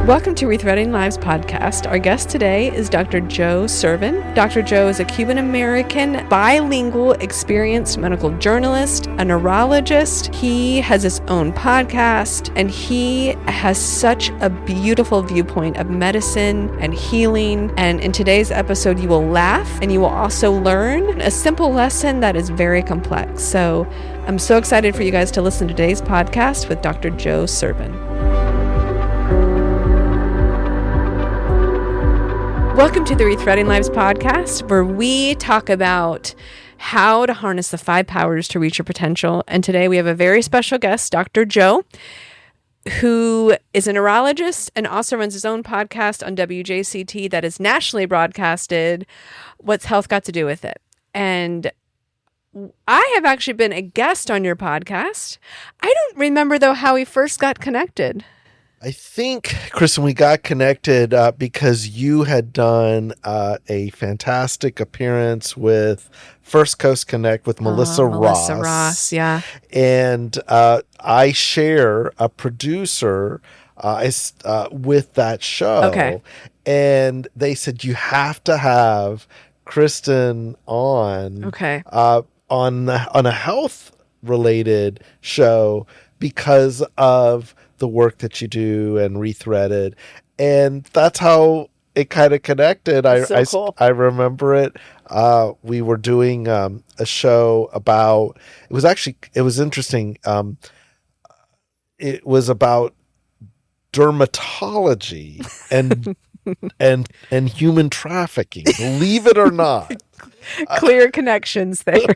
Welcome to Rethreading Lives podcast. Our guest today is Dr. Joe Sirven. Dr. Joe is a Cuban-American, bilingual, experienced medical journalist, a neurologist. He has his own podcast, and he has such a beautiful viewpoint of medicine and healing. And in today's episode, you will laugh, and you will also learn a simple lesson that is very complex. So I'm so excited for you guys to listen to today's podcast with Dr. Joe Sirven. Welcome to the Rethreading Lives podcast, where we talk about how to harness the 5 powers to reach your potential. And today we have a very special guest, Dr. Joe, who is a neurologist and also runs his own podcast on WJCT that is nationally broadcasted. What's health got to do with it? And I have actually been a guest on your podcast. I don't remember, though, how we first got connected. I think, Kristen, we got connected because you had done a fantastic appearance with First Coast Connect with Melissa Ross. Melissa Ross, yeah. And I share a producer with that show. Okay. And they said, you have to have Kristen on, on a health-related show because of the work that you do and Rethreaded. And that's how it kind of connected. Cool. I remember it. We were doing a show about, it was interesting. It was about dermatology and human trafficking, believe it or not. Clear connections there.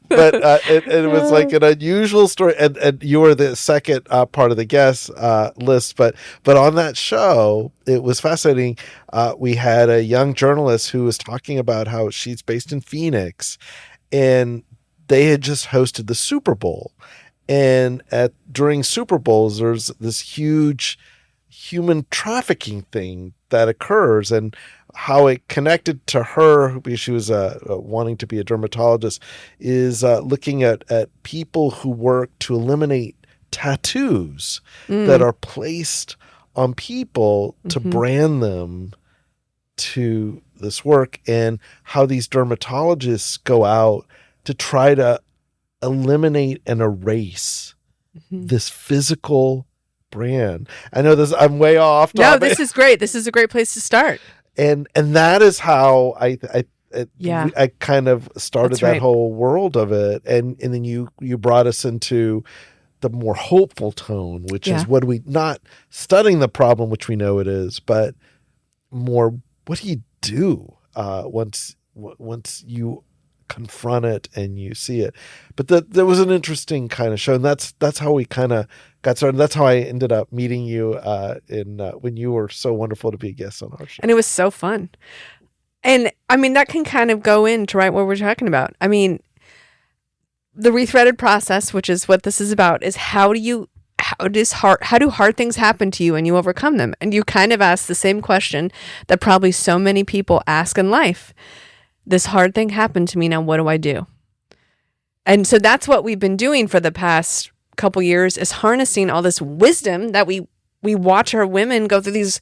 But it was like an unusual story, and you were the second part of the guest list. But on that show, it was fascinating. We had a young journalist who was talking about how she's based in Phoenix, and they had just hosted the Super Bowl. And during Super Bowls, there's this huge human trafficking thing that occurs, and how it connected to her, because she was wanting to be a dermatologist, is looking at people who work to eliminate tattoos that are placed on people to brand them to this work, and how these dermatologists go out to try to eliminate and erase this physical brand. I know this, I'm way off topic. No, this is great. This is a great place to start. And that is how I kind of started that whole world of it. And then you brought us into the more hopeful tone, which is what we, not studying the problem, which we know it is, but more, what do you do once you confront it and you see it? But there was an interesting kind of show, and that's how we kind of got started. That's how I ended up meeting you when you were so wonderful to be a guest on our show. And it was so fun. And I mean, that can kind of go into what we're talking about. I mean, the Rethreaded process, which is what this is about, is how do hard things happen to you and you overcome them? And you kind of ask the same question that probably so many people ask in life. This hard thing happened to me. Now, what do I do? And so that's what we've been doing for the past couple years, is harnessing all this wisdom that we watch our women go through these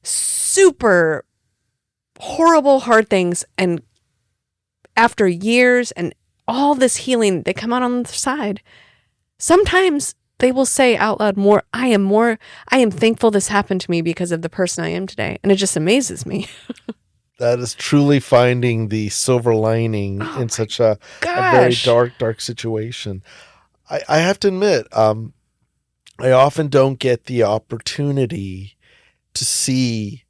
super horrible, hard things. And after years and all this healing, they come out on the other side. Sometimes they will say out loud I am thankful this happened to me because of the person I am today. And it just amazes me. That is truly finding the silver lining in such a very dark situation. I have to admit, I often don't get the opportunity to see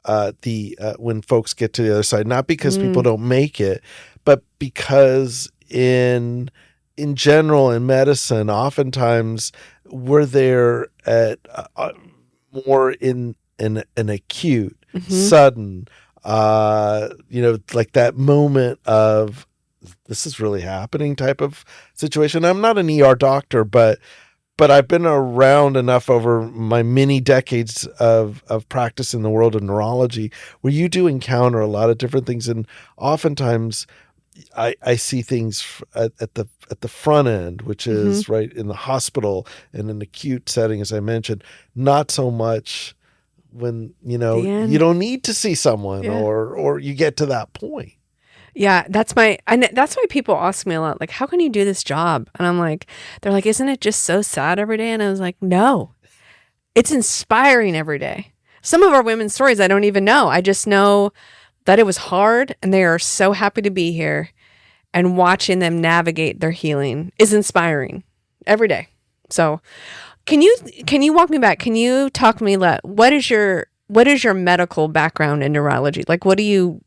when folks get to the other side, not because people don't make it, but because in general in medicine, oftentimes we're there at more in an acute, sudden, like that moment of this is really happening type of situation. I'm not an ER doctor, but I've been around enough over my many decades of practice in the world of neurology where you do encounter a lot of different things. And oftentimes I see things at the front end, which is right in the hospital in an acute setting, as I mentioned, not so much when The end. you don't need to see someone, Yeah. or you get to that point. Yeah, that's why people ask me a lot, like, how can you do this job? And I'm like, they're like, isn't it just so sad every day? And I was like, no, it's inspiring every day. Some of our women's stories I don't even know. I just know that it was hard and they are so happy to be here, and watching them navigate their healing is inspiring every day. So can you walk me back? Can you talk to me, what is your medical background in neurology? Like, what did you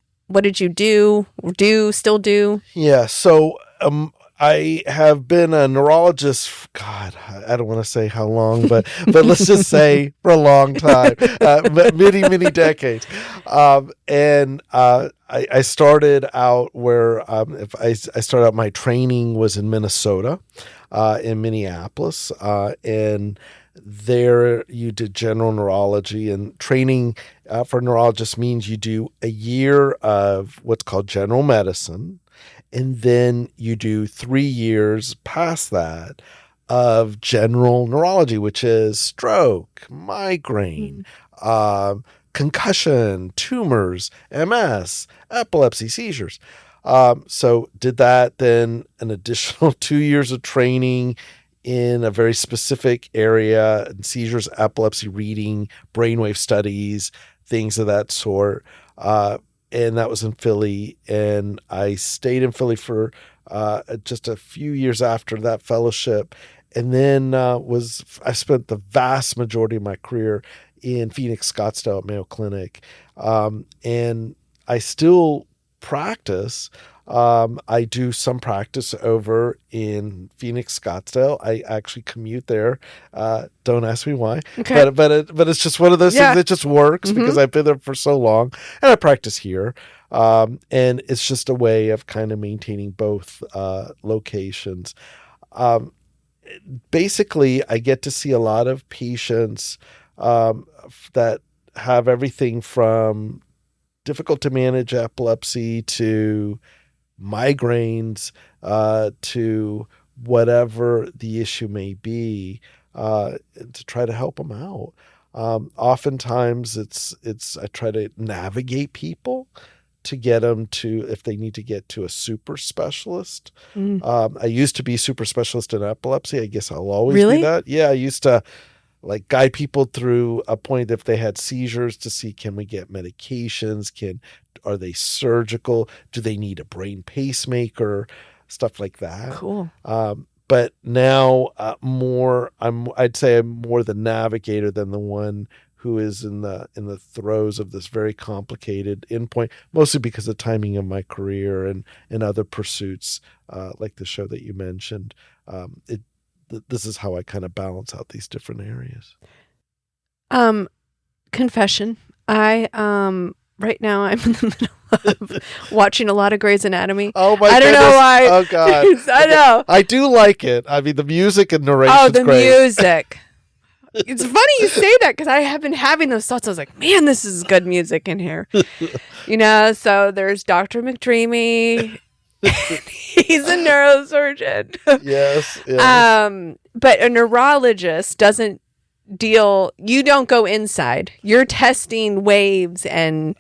still do? Yeah. So I have been a neurologist. God, I don't want to say how long, but let's just say for a long time, many decades. I started out where I started out, my training was in Minnesota, in Minneapolis, and there you did general neurology, and training for neurologists means you do a year of what's called general medicine, and then you do 3 years past that of general neurology, which is stroke, migraine, concussion, tumors, MS, epilepsy, seizures. So did that, then an additional 2 years of training in a very specific area, in seizures, epilepsy, reading, brainwave studies, things of that sort. And that was in Philly. And I stayed in Philly for just a few years after that fellowship. And then I spent the vast majority of my career in Phoenix, Scottsdale at Mayo Clinic. And I still practice. I do some practice over in Phoenix, Scottsdale. I actually commute there. Don't ask me why, Okay. but it's just one of those things that just works because I've been there for so long, and I practice here. And it's just a way of kind of maintaining both locations. Basically, I get to see a lot of patients that have everything from difficult to manage epilepsy to migraines, to whatever the issue may be, to try to help them out. Oftentimes I try to navigate people to get them to, if they need to get to a super specialist. I used to be super specialist in epilepsy. I guess I'll always be that. Yeah. I used to like guide people through a point if they had seizures to see, can we get medications? Are they surgical? Do they need a brain pacemaker? Stuff like that. Cool. But now I'd say I'm more the navigator than the one who is in the throes of this very complicated endpoint, mostly because of timing of my career and other pursuits, like the show that you mentioned. This is how I kind of balance out these different areas. Confession. I right now I'm in the middle of watching a lot of Grey's Anatomy. Oh my I don't goodness. know why. Oh God. I know. I do like it. I mean, the music and narration. Oh, the great. music. It's funny you say that because I have been having those thoughts. I was like, man, this is good music in here. So there's Dr. McDreamy. He's a neurosurgeon. Yes. But a neurologist doesn't you don't go inside. You're testing waves and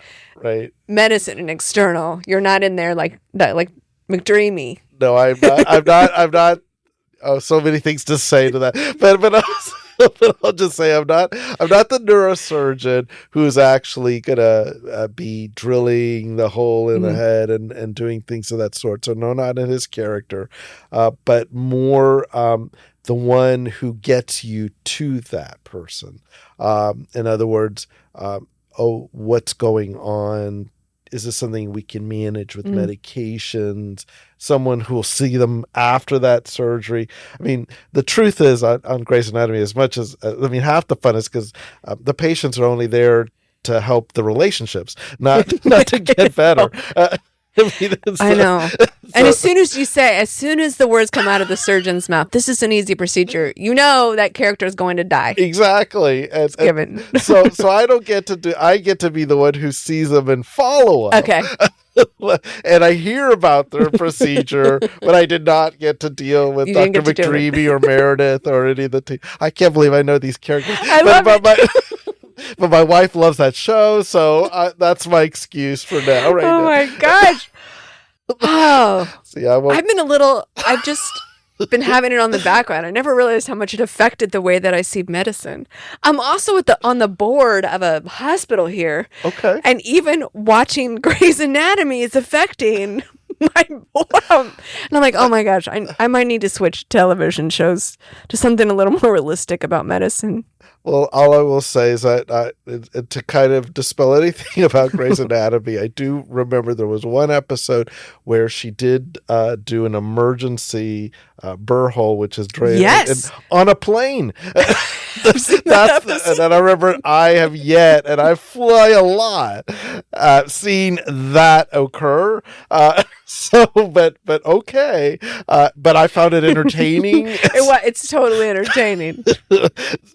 medicine and external. You're not in there like that, like McDreamy. No, I'm not. Oh, so many things to say to that. But I'll just say I'm not the neurosurgeon who's actually gonna be drilling the hole in the head and doing things of that sort. So no, not in his character, but more the one who gets you to that person. In other words, what's going on? Is this something we can manage with medications? Someone who will see them after that surgery. I mean, the truth is on Grey's Anatomy, as much as, half the fun is because the patients are only there to help the relationships, not to get better. I know. And as soon as the words come out of the surgeon's mouth, this is an easy procedure, that character is going to die. Exactly. It's given. So I get to be the one who sees them and follow up. Okay. And I hear about their procedure, but I did not get to deal with Dr. McDreamy or Meredith or any of the team. I can't believe I know these characters. I love it. but my wife loves that show, so that's my excuse for now. Right Oh now. my gosh. Oh, See, I won't. I've just been having it on the background. I never realized how much it affected the way that I see medicine. I'm also on the board of a hospital here. Okay. And even watching Grey's Anatomy is affecting my and I'm like, oh my gosh, I might need to switch television shows to something a little more realistic about medicine. Well, all I will say is that to kind of dispel anything about Grey's Anatomy, I do remember there was one episode where she did do an emergency burr hole, which is drained Yes. on a plane. Episode. And I remember I have yet, and I fly a lot, seen that occur. But okay. But I found it entertaining. It's totally entertaining.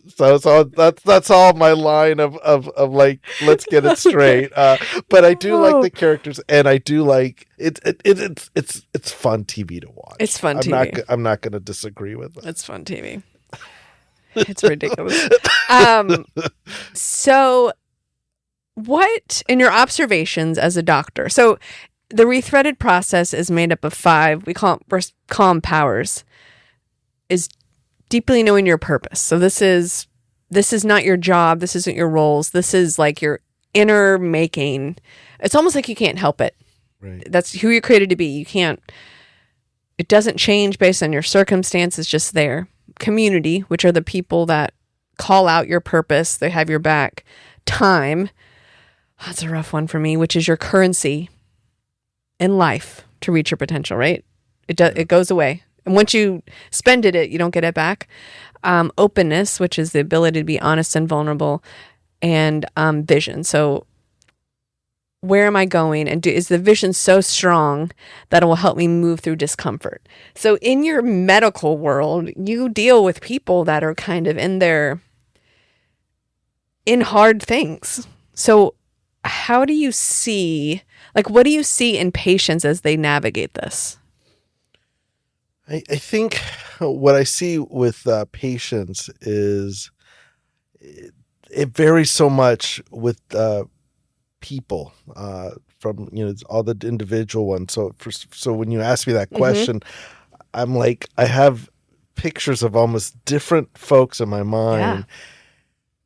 So that's all my line of like, let's get it straight. But I do like the characters, and I do like it. It's fun TV to watch. It's fun TV. I'm not going to disagree with that. It's fun TV. It's ridiculous. So what, in your observations as a doctor, so the Rethreaded process is made up of 5, we call them powers, is deeply knowing your purpose. So this is not your job. This isn't your roles. This is like your inner making. It's almost like you can't help it. Right. That's who you're created to be. You can't, it doesn't change based on your circumstances, just there. Community, which are the people that call out your purpose. They have your back. Time. That's a rough one for me, which is your currency in life to reach your potential, right? It goes away. And once you spend it, you don't get it back. Openness, which is the ability to be honest and vulnerable, and vision. So where am I going? And is the vision so strong that it will help me move through discomfort? So in your medical world, you deal with people that are kind of in hard things. So how do you see, like, what do you see in patients as they navigate this? I think what I see with patients is it varies so much with people from all the individual ones. So when you ask me that question, I'm like, I have pictures of almost different folks in my mind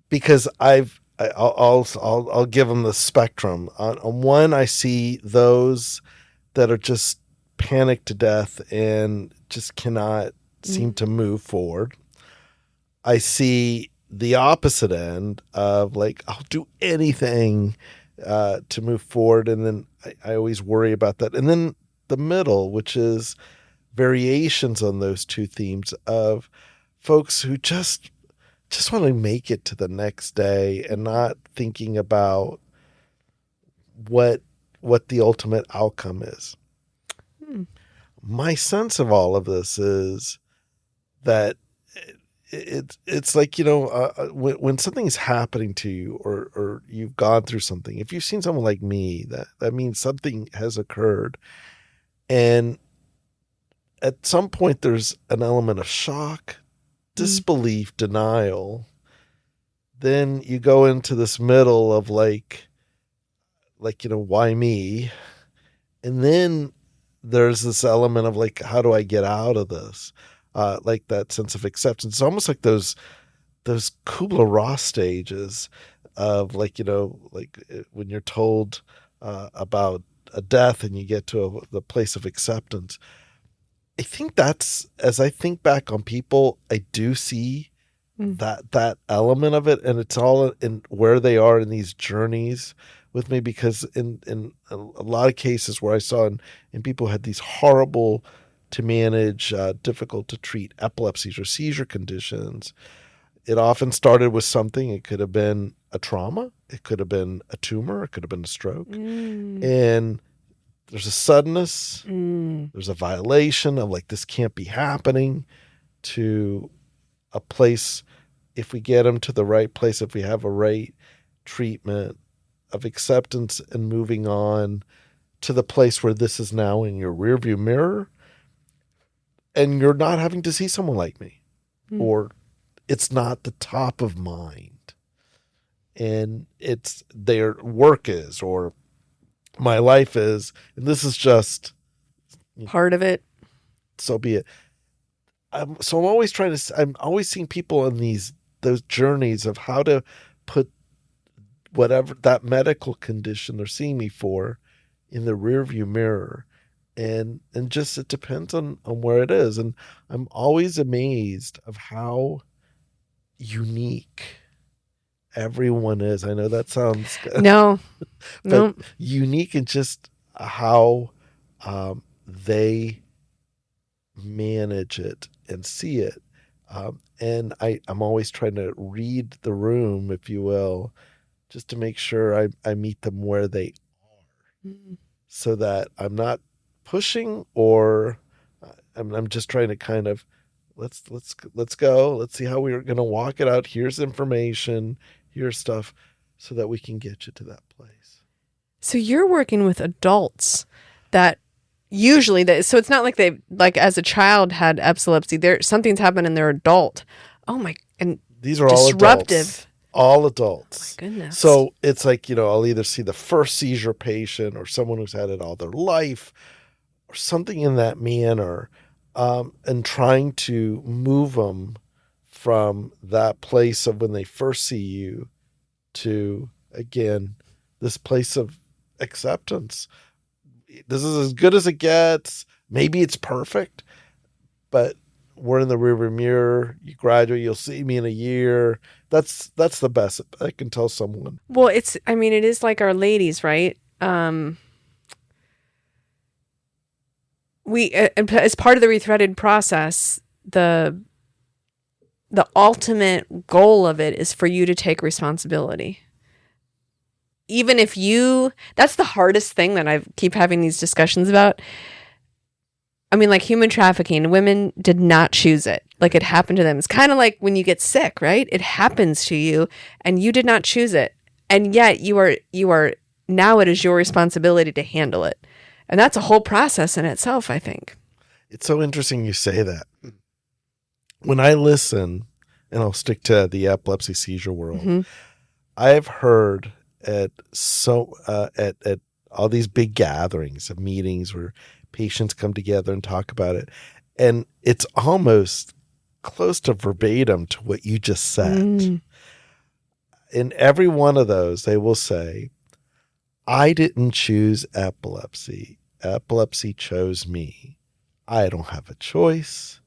because I'll give them the spectrum. On one, I see those that are just panicked to death and just cannot seem to move forward. I see the opposite end of like, I'll do anything to move forward. And then I always worry about that. And then the middle, which is variations on those two themes of folks who just want to make it to the next day and not thinking about what the ultimate outcome is. My sense of all of this is that it's like, when something's happening to you or you've gone through something, if you've seen someone like me, that means something has occurred. And at some point there's an element of shock, disbelief, denial. Then you go into this middle of like, why me? And then there's this element of like, how do I get out of this? Like that sense of acceptance. It's almost like those Kubler-Ross stages of like, when you're told about a death and you get to the place of acceptance. I think that's, as I think back on people, I do see that element of it, and it's all in where they are in these journeys with me, because in a lot of cases where I saw in people who had these horrible to manage, difficult to treat epilepsies or seizure conditions, it often started with something. It could have been a trauma, it could have been a tumor, it could have been a stroke, and there's a suddenness, there's a violation of like, this can't be happening, to a place, if we get them to the right place, if we have a right treatment, of acceptance and moving on to the place where this is now in your rearview mirror and you're not having to see someone like me, or it's not the top of mind. and it's their work is, or my life is, and this is just part of it. So be it. I'm always seeing people in those journeys of how to put whatever that medical condition they're seeing me for in the rearview mirror. And just, it depends on where it is. And I'm always amazed of how unique everyone is. I know that sounds No, but no. unique in just how they manage it and see it. And I'm always trying to read the room, if you will, just to make sure I meet them where they are, so that I'm not pushing, or I'm just trying to kind of let's go. Let's see how we're going to walk it out. Here's information. Here's stuff, so that we can get you to that place. So you're working with adults that usually so it's not like they, like, as a child had epilepsy. Something's happened and they're adult. Oh my, and these are all disruptive. Adults. All adults. Oh my goodness. So it's like, I'll either see the first seizure patient or someone who's had it all their life or something in that manner, and trying to move them from that place of when they first see you to, again, this place of acceptance. This is as good as it gets. Maybe it's perfect, but we're in the rearview mirror. You graduate, you'll see me in a year. That's the best I can tell someone. Well, it is like Our Ladies, right? We, as part of the Rethreaded process, the ultimate goal of it is for you to take responsibility. Even if that's the hardest thing that I keep having these discussions about. I mean, like human trafficking, women did not choose it. Like, it happened to them. It's kind of like when you get sick, right? It happens to you and you did not choose it. And yet you are now, it is your responsibility to handle it. And that's a whole process in itself, I think. It's so interesting you say that. When I listen, and I'll stick to the epilepsy seizure world, I've heard at all these big gatherings of meetings where patients come together and talk about it, and it's almost close to verbatim to what you just said. In every one of those, they will say, I didn't choose epilepsy. Epilepsy chose me. I don't have a choice.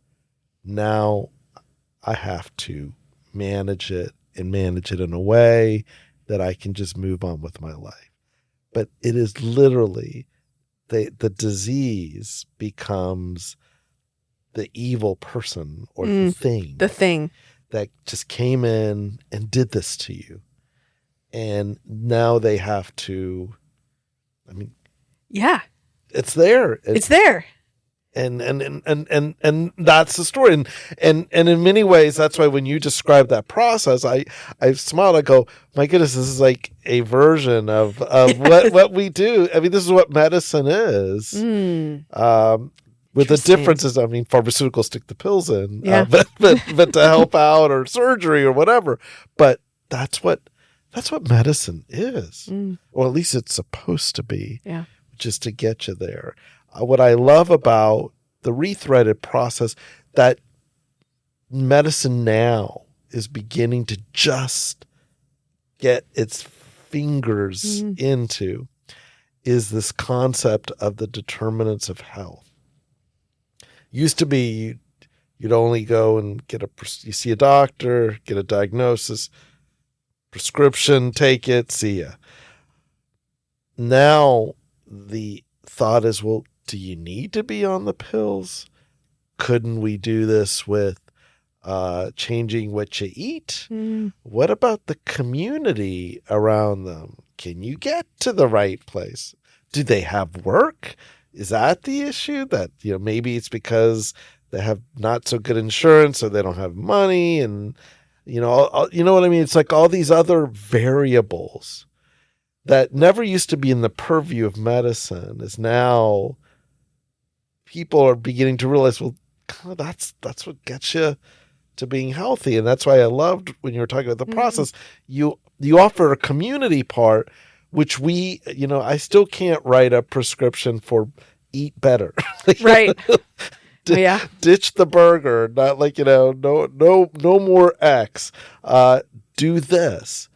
Now I have to manage it in a way that I can just move on with my life. But it is literally the disease becomes the evil person or the thing that just came in and did this to you. And now they have to, it's there. It's there. And that's the story. And in many ways, that's why when you describe that process, I smiled. I go, my goodness, this is like a version of what we do. I mean, this is what medicine is. With the differences, pharmaceuticals stick the pills in, but to help out, or surgery or whatever. But that's what medicine is, or at least it's supposed to be. Yeah. Just to get you there. What I love about the Rethreaded process, that medicine now is beginning to just get its fingers into, is this concept of the determinants of health. Used to be you'd only go and you see a doctor, get a diagnosis, prescription, take it, see ya. Now the thought is, well, do you need to be on the pills? Couldn't we do this with changing what you eat? What about the community around them? Can you get to the right place? Do they have work? Is that the issue? That, maybe it's because they have not so good insurance, or they don't have money, and you know what I mean? It's like all these other variables that never used to be in the purview of medicine is now people are beginning to realize, well, that's what gets you to being healthy. And that's why I loved when you were talking about the Mhm. process, you offer a community part, which I still can't write a prescription for eat better. Right. Yeah. Ditch the burger, not no more X. Do this.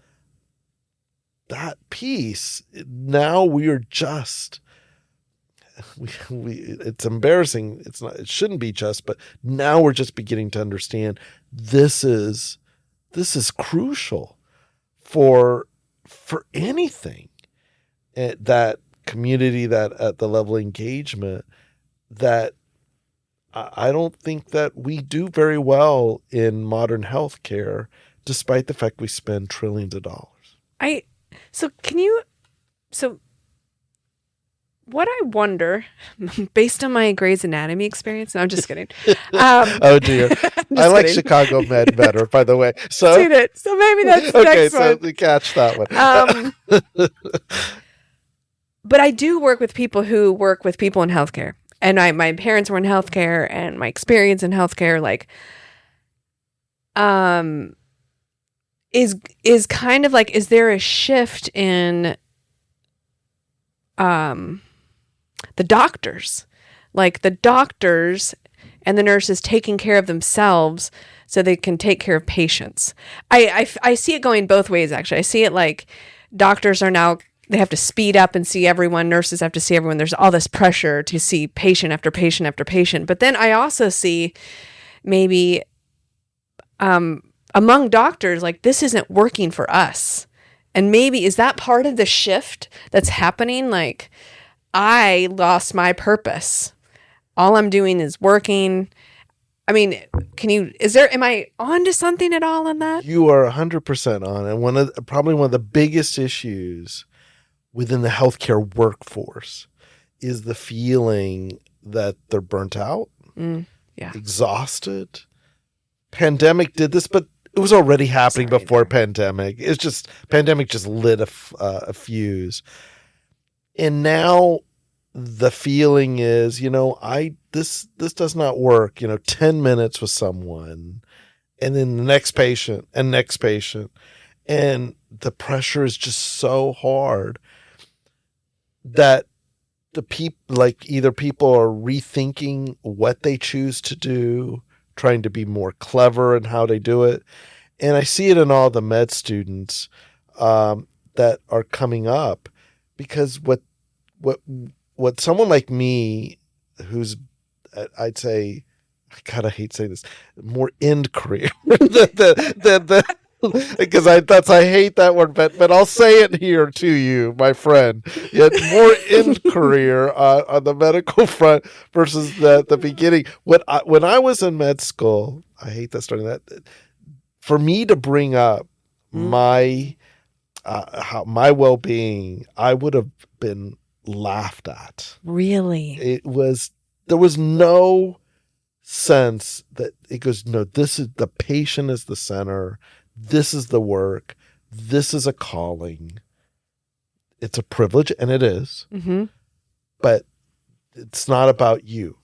That piece, now we are just it's embarrassing. It shouldn't be just, but now we're just beginning to understand this is crucial for anything. That community, that at the level of engagement, that I don't think that we do very well in modern healthcare, despite the fact we spend trillions of dollars. So what I wonder, based on my Grey's Anatomy experience, no, I'm just kidding. Oh dear. I like Chicago Med better, by the way. So maybe that's the okay, next so one. we catch that one. But I do work with people who work with people in healthcare. And my parents were in healthcare, and my experience in healthcare, is kind of like, is there a shift in the doctors? Like the doctors and the nurses taking care of themselves so they can take care of patients. I see it going both ways, actually. I see it like doctors are now, they have to speed up and see everyone. Nurses have to see everyone. There's all this pressure to see patient after patient after patient. But then I also see maybe among doctors, like, this isn't working for us. And maybe is that part of the shift that's happening? Like, I lost my purpose. All I'm doing is working. I mean, am I on to something at all on that? You are 100% on. And probably one of the biggest issues within the healthcare workforce is the feeling that they're burnt out, exhausted. Pandemic did this, but it was already happening before pandemic. It's just pandemic just lit a fuse. And now the feeling is, this does not work. 10 minutes with someone, and then the next patient and next patient. And the pressure is just so hard that either people are rethinking what they choose to do, trying to be more clever in how they do it. And I see it in all the med students that are coming up, because what someone like me, who's, I'd say, God, I hate saying this, more end career because I hate that word, but I'll say it here to you, my friend. More end career on the medical front versus the beginning. When I was in med school, I hate that starting that. For me to bring up my well-being, I would have been laughed at. Really? There was no sense that it goes, no, this is the patient is the center. This is the work. This is a calling. It's a privilege, and it is. Mm-hmm. But it's not about you.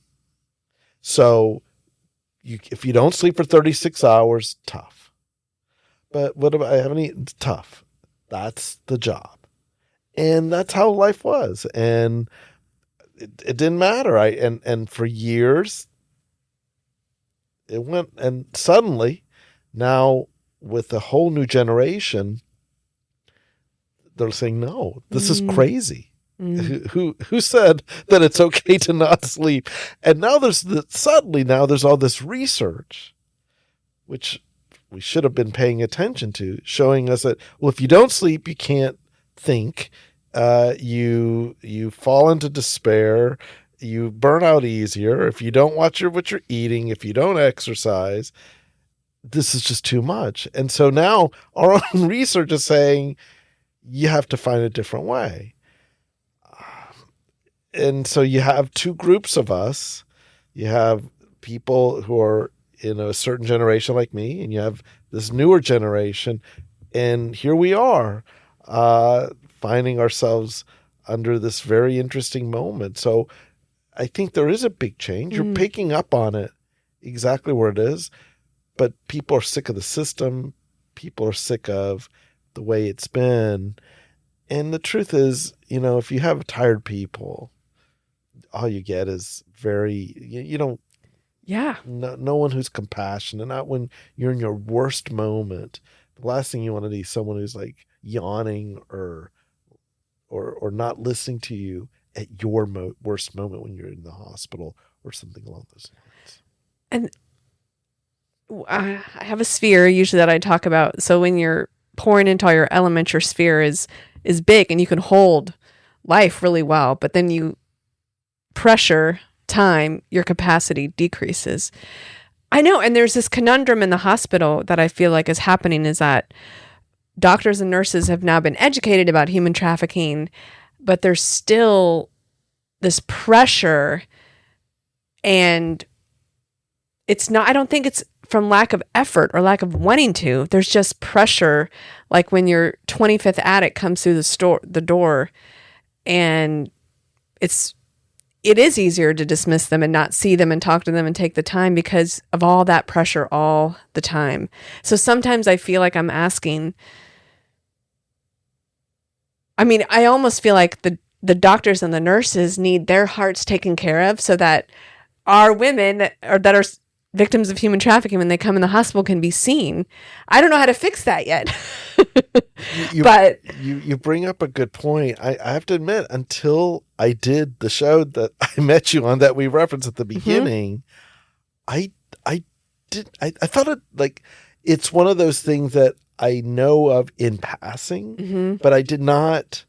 So if you don't sleep for 36 hours, tough. But what about, it's tough. That's the job. And that's how life was. And it didn't matter. And for years, it went, and suddenly now, with a whole new generation, they're saying, no, this is crazy. Who said that it's okay to not sleep? And now there's all this research, which we should have been paying attention to, showing us that, well, if you don't sleep, you can't think. You fall into despair. You burn out easier. If you don't watch what you're eating, if you don't exercise, this is just too much. And so now our own research is saying you have to find a different way. And so you have two groups of us. You have people who are in a certain generation like me, and you have this newer generation. And here we are finding ourselves under this very interesting moment. So I think there is a big change. You're picking up on it exactly where it is. but people are sick of the system. People are sick of the way it's been. And the truth is, if you have tired people, all you get is Yeah. no one who's compassionate, not when you're in your worst moment. The last thing you want to see is someone who's like yawning or not listening to you at your worst moment when you're in the hospital or something along those lines. And I have a sphere usually that I talk about. So when you're pouring into all your elements, your sphere is big and you can hold life really well, but then you pressure time, your capacity decreases. I know. And there's this conundrum in the hospital that I feel like is happening, is that doctors and nurses have now been educated about human trafficking, but there's still this pressure, and it's not, I don't think it's from lack of effort or lack of wanting to. There's just pressure, like when your 25th addict comes through the door, and it is easier to dismiss them and not see them and talk to them and take the time because of all that pressure all the time. So sometimes I feel like I'm asking, I almost feel like the doctors and the nurses need their hearts taken care of so that our women that are victims of human trafficking, when they come in the hospital, can be seen. I don't know how to fix that yet. But you bring up a good point. I have to admit, until I did the show that I met you on that we referenced at the beginning, I thought it like it's one of those things that I know of in passing, but I did not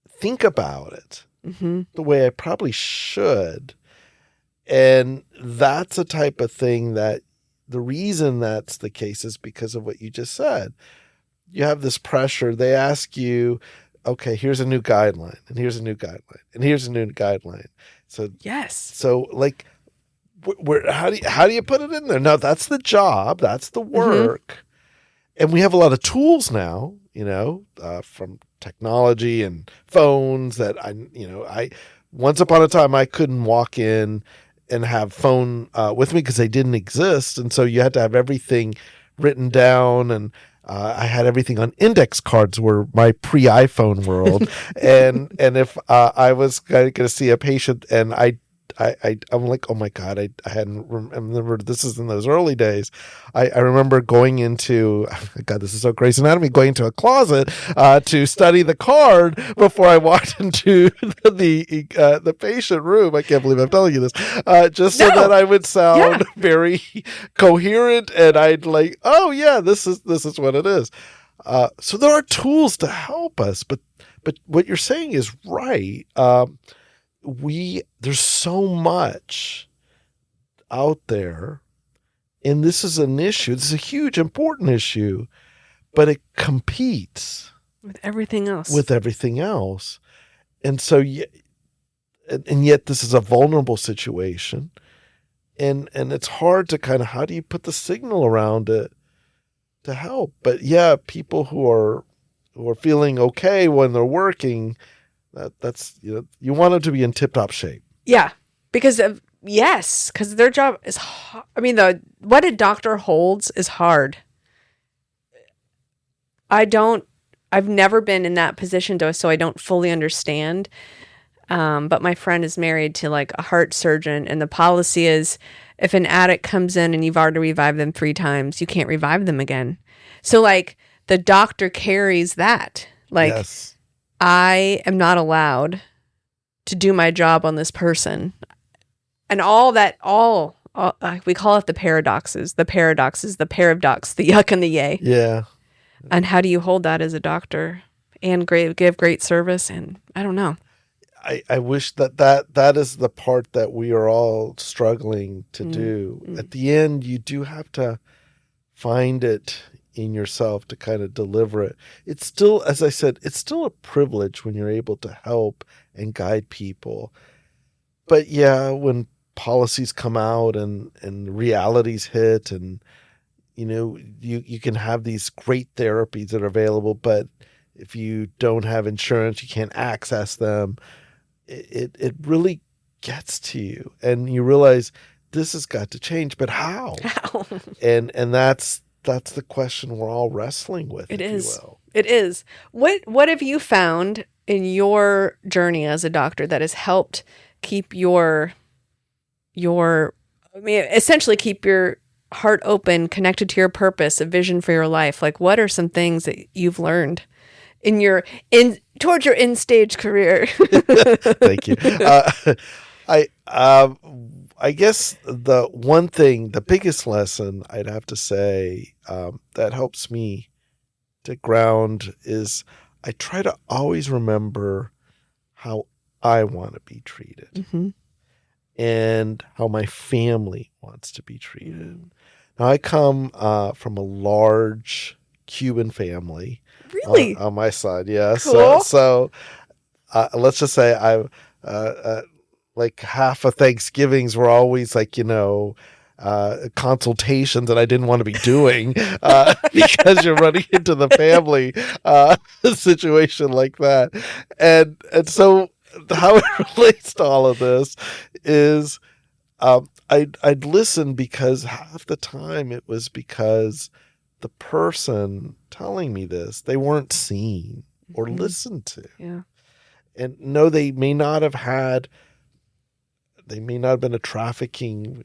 think about it the way I probably should. And that's a type of thing that the reason that's the case is because of what you just said. You have this pressure. They ask you, okay, here's a new guideline, and here's a new guideline, and here's a new guideline. So yes. So like, how do you put it in there? No, that's the job. That's the work. And we have a lot of tools now, from technology and phones that I once upon a time I couldn't walk in and have phone with me because they didn't exist. And so you had to have everything written down, and I had everything on index cards, were my pre-iPhone world. and if I was going to see a patient and I'm like, oh my God, I hadn't remembered this is in those early days. I remember going into, God, this is so Grey's Anatomy, going into a closet to study the card before I walked into the patient room. I can't believe I'm telling you this. Just so that I would sound very coherent, and I'd like, oh yeah, this is what it is. So there are tools to help us, but what you're saying is right. There's so much out there, and this is an issue. This is a huge, important issue, but it competes with everything else. And so, and yet this is a vulnerable situation, and it's hard to kind of, how do you put the signal around it to help? But yeah, people who are feeling okay when they're working, that's you want them to be in tip-top shape. Yeah, because their job is what a doctor holds is hard. I've never been in that position, so I don't fully understand. But my friend is married to like a heart surgeon, and the policy is if an addict comes in and you've already revived them 3 times, you can't revive them again. So like the doctor carries that. Like, yes. I am not allowed to do my job on this person. And all we call it the paradoxes, the pair of docs, the yuck and the yay. Yeah. And how do you hold that as a doctor and give great service? And I don't know. I wish that is the part that we are all struggling to do. At the end, you do have to find it in yourself to kind of deliver it. It's still, as I said, it's still a privilege when you're able to help and guide people. But yeah, when policies come out and realities hit, and you can have these great therapies that are available, but if you don't have insurance, you can't access them. It really gets to you, and you realize this has got to change, but how? How? And that's the question we're all wrestling with, It if is. you will. It is. What have you found in your journey as a doctor that has helped keep essentially keep your heart open, connected to your purpose, a vision for your life? Like, what are some things that you've learned towards your end stage career? Thank you. I guess the biggest lesson I'd have to say that helps me to ground is I try to always remember how I want to be treated. Mm-hmm. And how my family wants to be treated. Now, I come from a large Cuban family. Really? On my side, yeah. Cool. So let's just say like half of Thanksgivings were always like, consultations that I didn't want to be doing because you're running into the family situation like that. And so how it relates to all of this is I'd listen because half the time it was because the person telling me this, they weren't seen or listened to. Yeah. And no, they may not have been a trafficking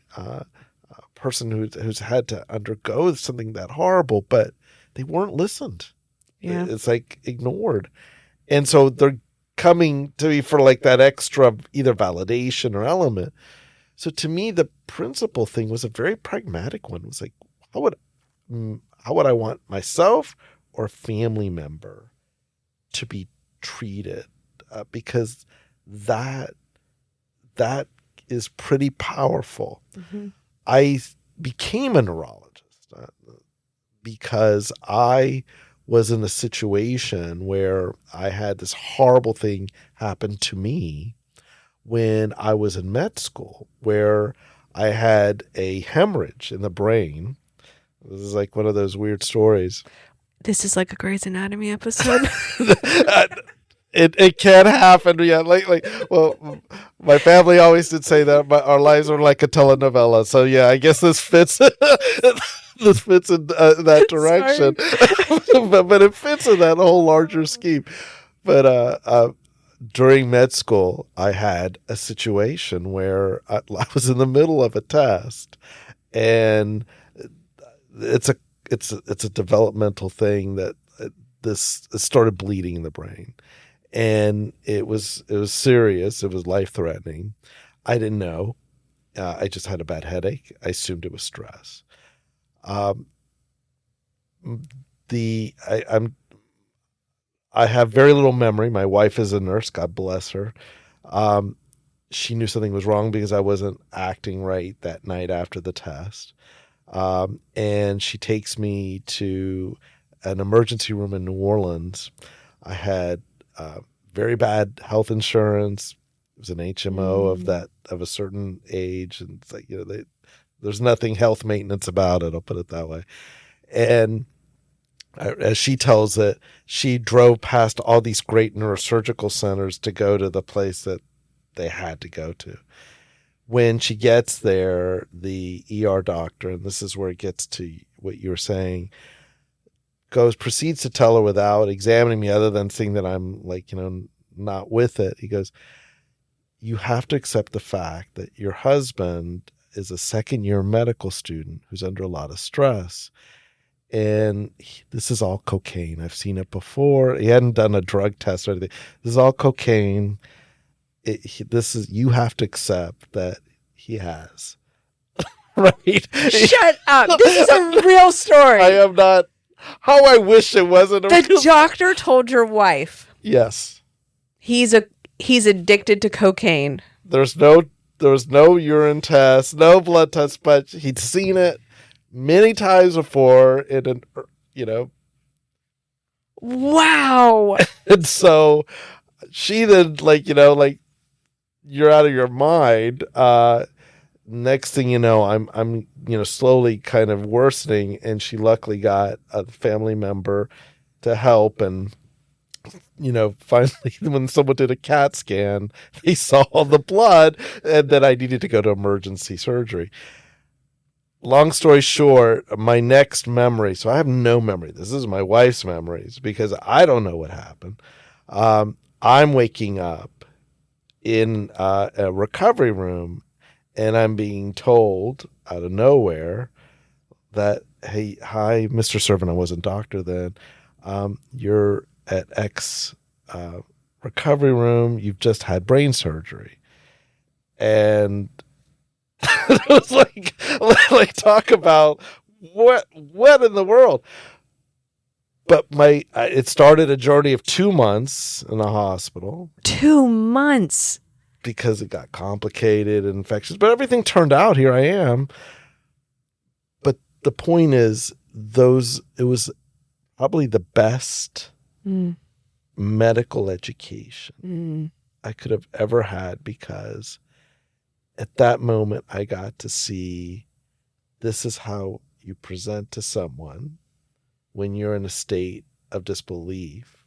person who's had to undergo something that horrible, but they weren't listened. Yeah. It's like ignored. And so they're coming to me for like that extra either validation or element. So to me, the principal thing was a very pragmatic one. It was like, how would I want myself or a family member to be treated? Because that is pretty powerful. Mm-hmm. I became a neurologist because I was in a situation where I had this horrible thing happen to me when I was in med school, where I had a hemorrhage in the brain. This is like one of those weird stories. This is like a Grey's Anatomy episode. It can happen, yeah. Well, my family always did say that our lives are like a telenovela. So yeah, I guess this fits. This fits in that direction, but it fits in that whole larger scheme. But during med school, I had a situation where I was in the middle of a test, and it's a developmental thing that it started bleeding in the brain. And it was serious. It was life-threatening. I didn't know. I just had a bad headache. I assumed it was stress. I have very little memory. My wife is a nurse. God bless her. She knew something was wrong because I wasn't acting right that night after the test. And she takes me to an emergency room in New Orleans. I had very bad health insurance. It was an HMO of a certain age, and it's like there's nothing health maintenance about it. I'll put it that way. And as she tells it, she drove past all these great neurosurgical centers to go to the place that they had to go to. When she gets there, the ER doctor, and this is where it gets to what you were saying, proceeds to tell her without examining me other than seeing that I'm not with it. He goes, you have to accept the fact that your husband is a second-year medical student who's under a lot of stress. And this is all cocaine. I've seen it before. He hadn't done a drug test or anything. This is all cocaine. You have to accept that he has. Right? Shut up. This is a real story. I am not. How I wish it wasn't. The doctor told your wife. Yes. He's addicted to cocaine. There was no urine test, no blood test, but he'd seen it many times before Wow. And so she then you're out of your mind. Next thing you know, I'm slowly kind of worsening, and she luckily got a family member to help, and finally when someone did a CAT scan, they saw all the blood, and then I needed to go to emergency surgery. Long story short, my next memory, so I have no memory. This is my wife's memories because I don't know what happened. I'm waking up in a recovery room, and I'm being told out of nowhere that, hey, hi, Mr. Sirven, I wasn't doctor then. You're at X recovery room. You've just had brain surgery. And it was like talk about what in the world. But it started a journey of 2 months in the hospital. 2 months. Because it got complicated and infectious. But everything turned out. Here I am. But the point is, it was probably the best medical education I could have ever had, because at that moment I got to see this is how you present to someone when you're in a state of disbelief.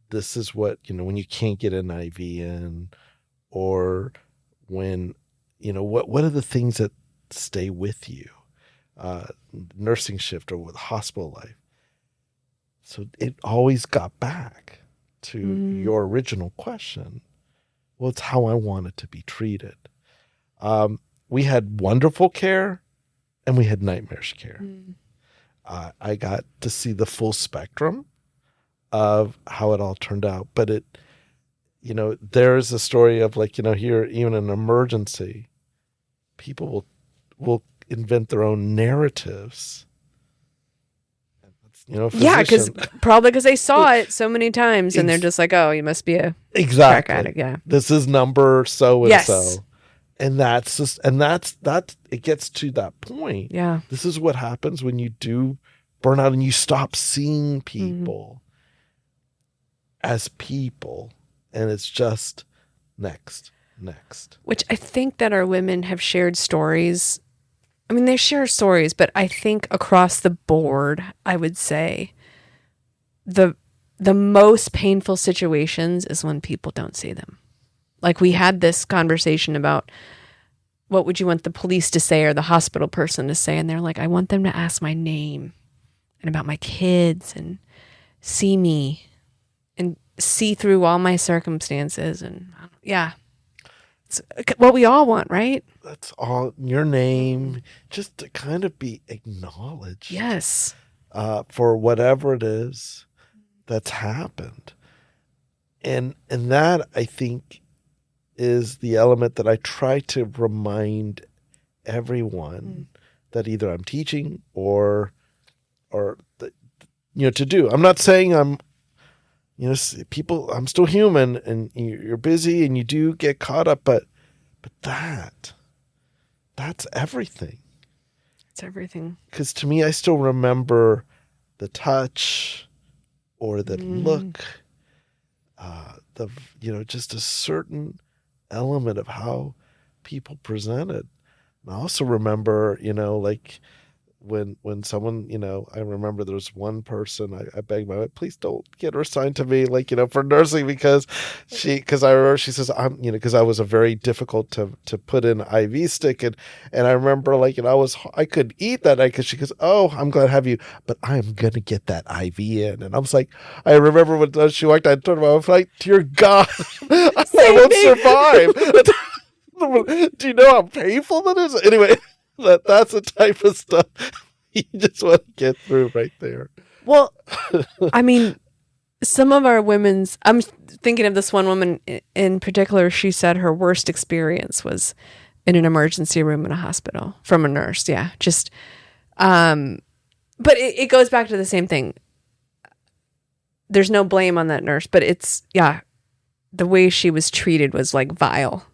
This is what, when you can't get an IV in, or when, what are the things that stay with you? Nursing shift or with hospital life. So it always got back to your original question. Well, it's how I wanted to be treated. We had wonderful care and we had nightmarish care. I got to see the full spectrum of how it all turned out. But there's a story of here, even in an emergency, people will invent their own narratives. Yeah, probably because they saw it so many times, and they're just like, "Oh, you must be a crack addict." Yeah, this is number so and yes. so, and that's it gets to that point. Yeah, this is what happens when you do burn out and you stop seeing people as people, and it's just next. Which I think that our women have shared stories. I mean, they share stories, but I think across the board, I would say the most painful situations is when people don't see them. Like, we had this conversation about what would you want the police to say or the hospital person to say, and they're like, I want them to ask my name and about my kids and see me and see through all my circumstances. And yeah, it's what we all want, right? That's all. Your name, just to kind of be acknowledged. Yes. For whatever it is that's happened. And that, I think, is the element that I try to remind everyone that either I'm teaching or to do. I'm not saying I'm, people, I'm still human, and you're busy and you do get caught up, but that's everything. It's everything. Because to me, I still remember the touch or the look, just a certain element of how people presented. And I also remember, when someone, I remember there was one person, I begged my wife, please don't get her assigned to me, for nursing, because I remember she says, because I was a very difficult to put in IV stick. And I remember, I could eat that night because she goes, oh, I'm glad to have you, but I'm going to get that IV in. And I was like, I remember when she walked out, I turned around, I was like, dear God, I won't survive. Do you know how painful that is? Anyway. That's the type of stuff you just want to get through right there. Well, I mean, some of our women's, I'm thinking of this one woman in particular, she said her worst experience was in an emergency room in a hospital from a nurse. Yeah. Just, but it goes back to the same thing. There's no blame on that nurse, but it's, yeah, the way she was treated was vile.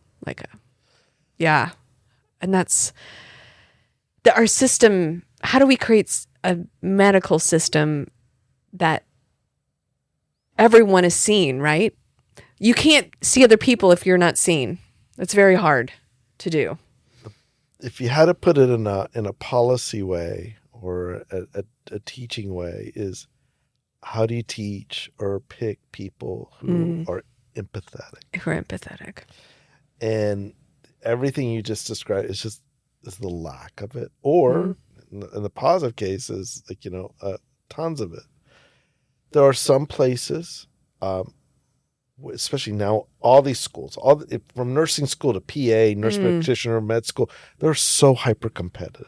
And that's, our system, how do we create a medical system that everyone is seen, right? You can't see other people if you're not seen. It's very hard to do. If you had to put it in a policy way or a teaching way, is how do you teach or pick people who are empathetic? Who are empathetic. And everything you just described is the lack of it. Or in the positive cases, like, tons of it. There are some places, especially now, all these schools, from nursing school to PA, nurse practitioner, med school, they're so hyper competitive.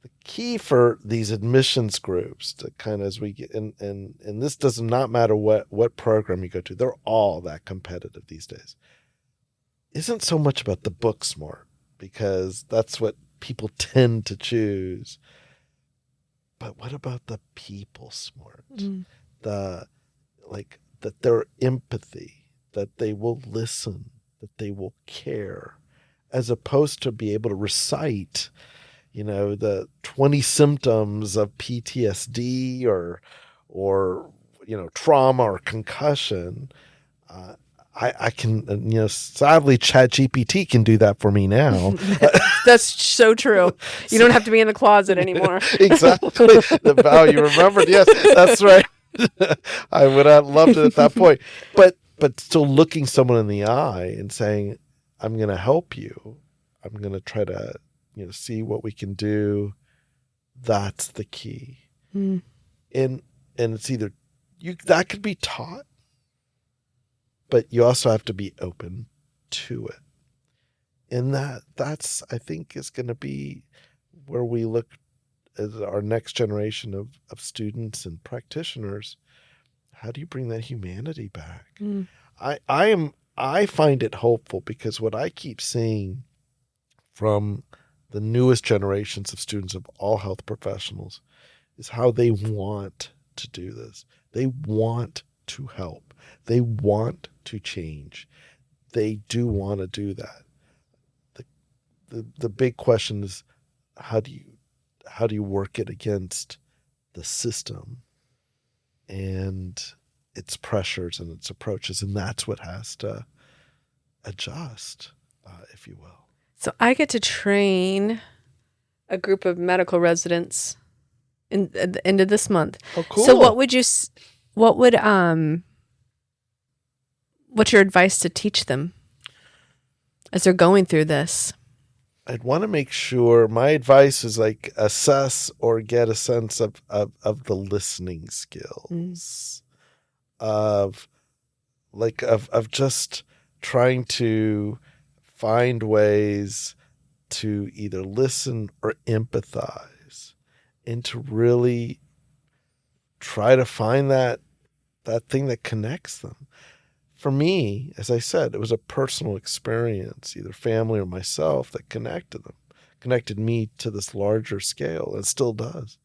The key for these admissions groups to kind of, as we get, and this does not matter what program you go to, they're all that competitive these days, isn't so much about the book smart, because that's what people tend to choose. But what about the people smart? That their empathy, that they will listen, that they will care, as opposed to be able to recite, the 20 symptoms of PTSD or trauma or concussion. I can, sadly, ChatGPT can do that for me now. That's so true. You don't have to be in the closet anymore. Exactly. The value remembered. Yes, that's right. I would have loved it at that point. But still looking someone in the eye and saying, I'm going to help you. I'm going to try to, see what we can do. That's the key. And it's either that could be taught, but you also have to be open to it. And that's, I think, is going to be where we look as our next generation of students and practitioners. How do you bring that humanity back? I find it hopeful, because what I keep seeing from the newest generations of students of all health professionals is how they want to do this. They want to help. They want to change. They do want to do that. The big question is, how do you work it against the system and its pressures and its approaches? And that's what has to adjust, if you will. So I get to train a group of medical residents at the end of this month. Oh, cool. So what's your advice to teach them as they're going through this? I'd want to make sure, my advice is assess or get a sense of the listening skills, of just trying to find ways to either listen or empathize, and to really try to find that thing that connects them. For me, as I said, it was a personal experience, either family or myself, that connected me to this larger scale, and still does.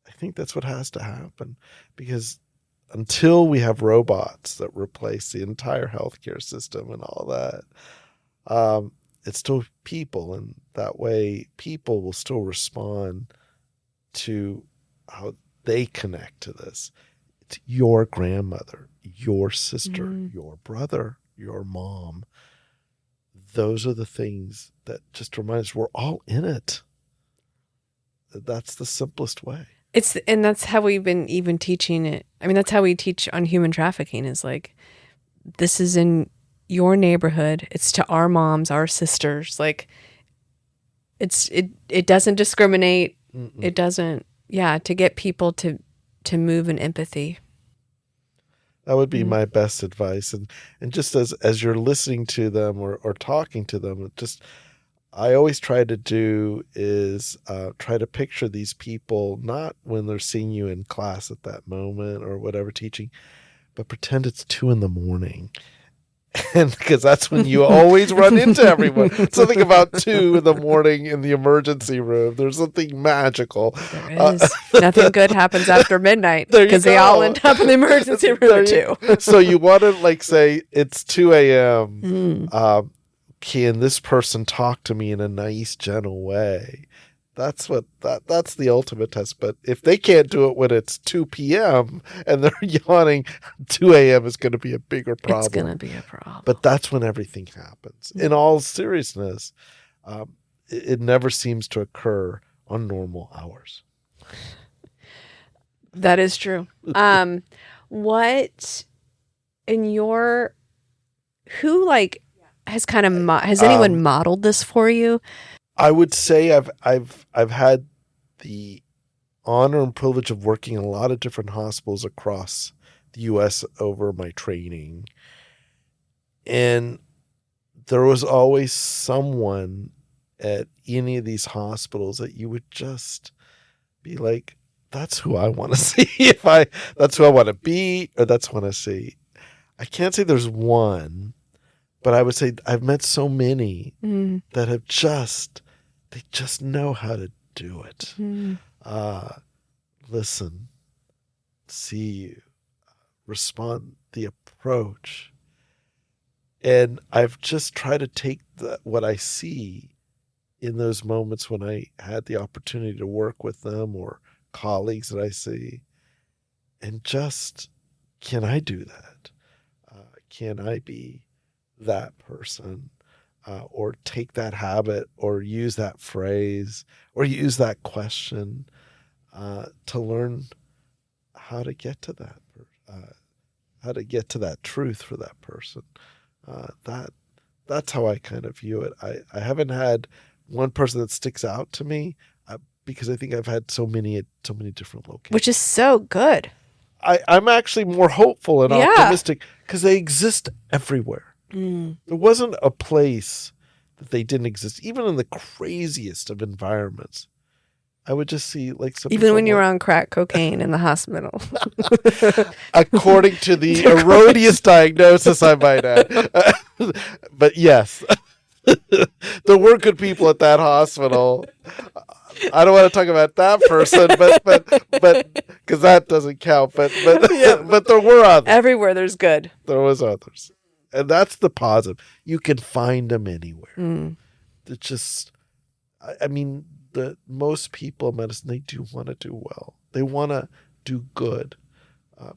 I think that's what has to happen, because until we have robots that replace the entire healthcare system and all that, it's still people, and that way people will still respond to how they connect to this. It's your grandmother, your sister, your brother, your mom. Those are the things that just remind us we're all in it. That's the simplest way. And that's how we've been even teaching it. I mean, that's how we teach on human trafficking, is this is in your neighborhood. It's to our moms, our sisters. It doesn't discriminate. It doesn't, to get people to move in empathy. That would be my best advice. And just as you're listening to them or talking to them, I always try to do is try to picture these people, not when they're seeing you in class at that moment or whatever teaching, but pretend it's 2 a.m. And because that's when you always run into everyone. Something about 2 a.m. in the emergency room. There's something magical. There is. Nothing good happens after midnight, because they all end up in the emergency room too. So you want to say it's 2 a.m. Can this person talk to me in a nice, gentle way? That's the ultimate test. But if they can't do it when it's 2 p.m. and they're yawning, 2 a.m. is going to be a bigger problem. It's going to be a problem. But that's when everything happens. In all seriousness, it never seems to occur on normal hours. That is true. What in your who like has kind of has anyone modeled this for you? I would say I've had the honor and privilege of working in a lot of different hospitals across the U.S. over my training, and there was always someone at any of these hospitals that you would just be like, that's who I want to see. That's who I want to be, or that's what I see. I can't say there's one, but I would say I've met so many that have they just know how to do it. Listen, see you, respond, the approach. And I've just tried to take what I see in those moments when I had the opportunity to work with them or colleagues that I see, and just, can I do that? Can I be that person? Or take that habit or use that phrase or use that question to learn how to get to that truth for that person. That's how I kind of view it. I haven't had one person that sticks out to me because I think I've had so many different locations. Which is so good. I'm actually more hopeful and optimistic because they exist everywhere. There wasn't a place that they didn't exist, even in the craziest of environments. I would just see like some even when you were on crack cocaine in the hospital. According to the erroneous diagnosis, I might add. But yes, there were good people at that hospital. I don't want to talk about that person, but because that doesn't count. But there were others. Everywhere there's good. There was others, and that's the positive. You can find them anywhere. It's just, I mean, most people in medicine, they do want to do well. They want to do good,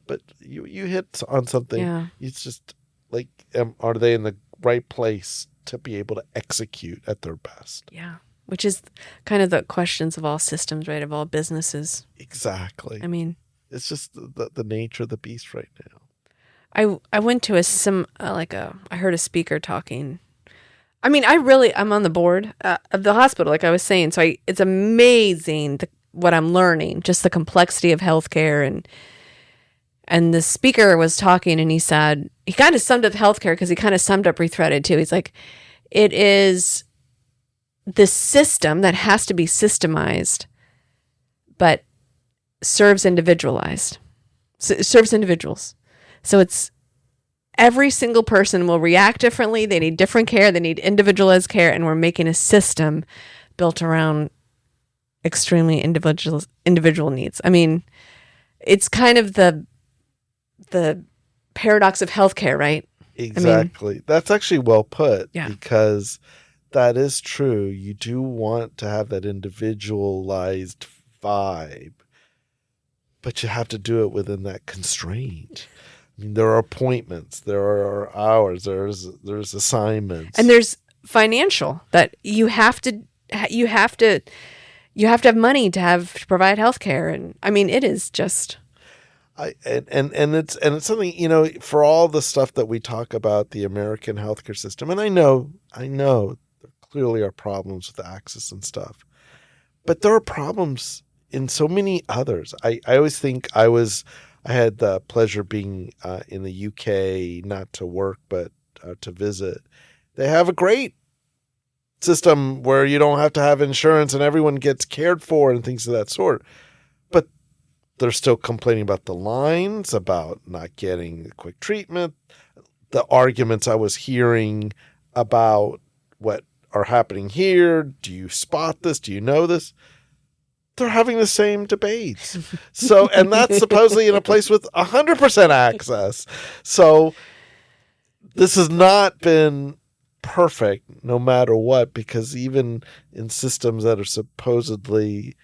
but you hit on something. Yeah. It's just like, are they in the right place to be able to execute at their best? Yeah. Which is kind of the questions of all systems, right? Of all businesses. Exactly. I mean, it's just the nature of the beast right now. I went to I heard a speaker talking. I mean, I'm on the board of the hospital, like I was saying. So it's amazing what I'm learning, just the complexity of healthcare. And the speaker was talking and he said, he kind of summed up healthcare because he kind of summed up Rethreaded too. He's like, it is the system that has to be systemized, but serves individuals. So it's every single person will react differently. They need different care. They need individualized care. And we're making a system built around extremely individual needs. I mean, it's kind of the paradox of healthcare, right? Exactly. I mean, that's actually well put, because that is true. You do want to have that individualized vibe, but you have to do it within that constraint. I mean, there are appointments, there are hours, there's assignments, and there's financial that you have to have money to provide healthcare, and I mean, it is just. It's something, you know, for all the stuff that we talk about the American healthcare system, and I know there clearly are problems with access and stuff, but there are problems in so many others. I always think I had the pleasure of being in the UK, not to work, but to visit. They have a great system where you don't have to have insurance and everyone gets cared for and things of that sort. But they're still complaining about the lines, about not getting quick treatment, the arguments I was hearing about what are happening here. Do you spot this? Do you know this? They're having the same debates. So, and that's supposedly in a place with 100% access. So this has not been perfect no matter what, because even in systems that are supposedly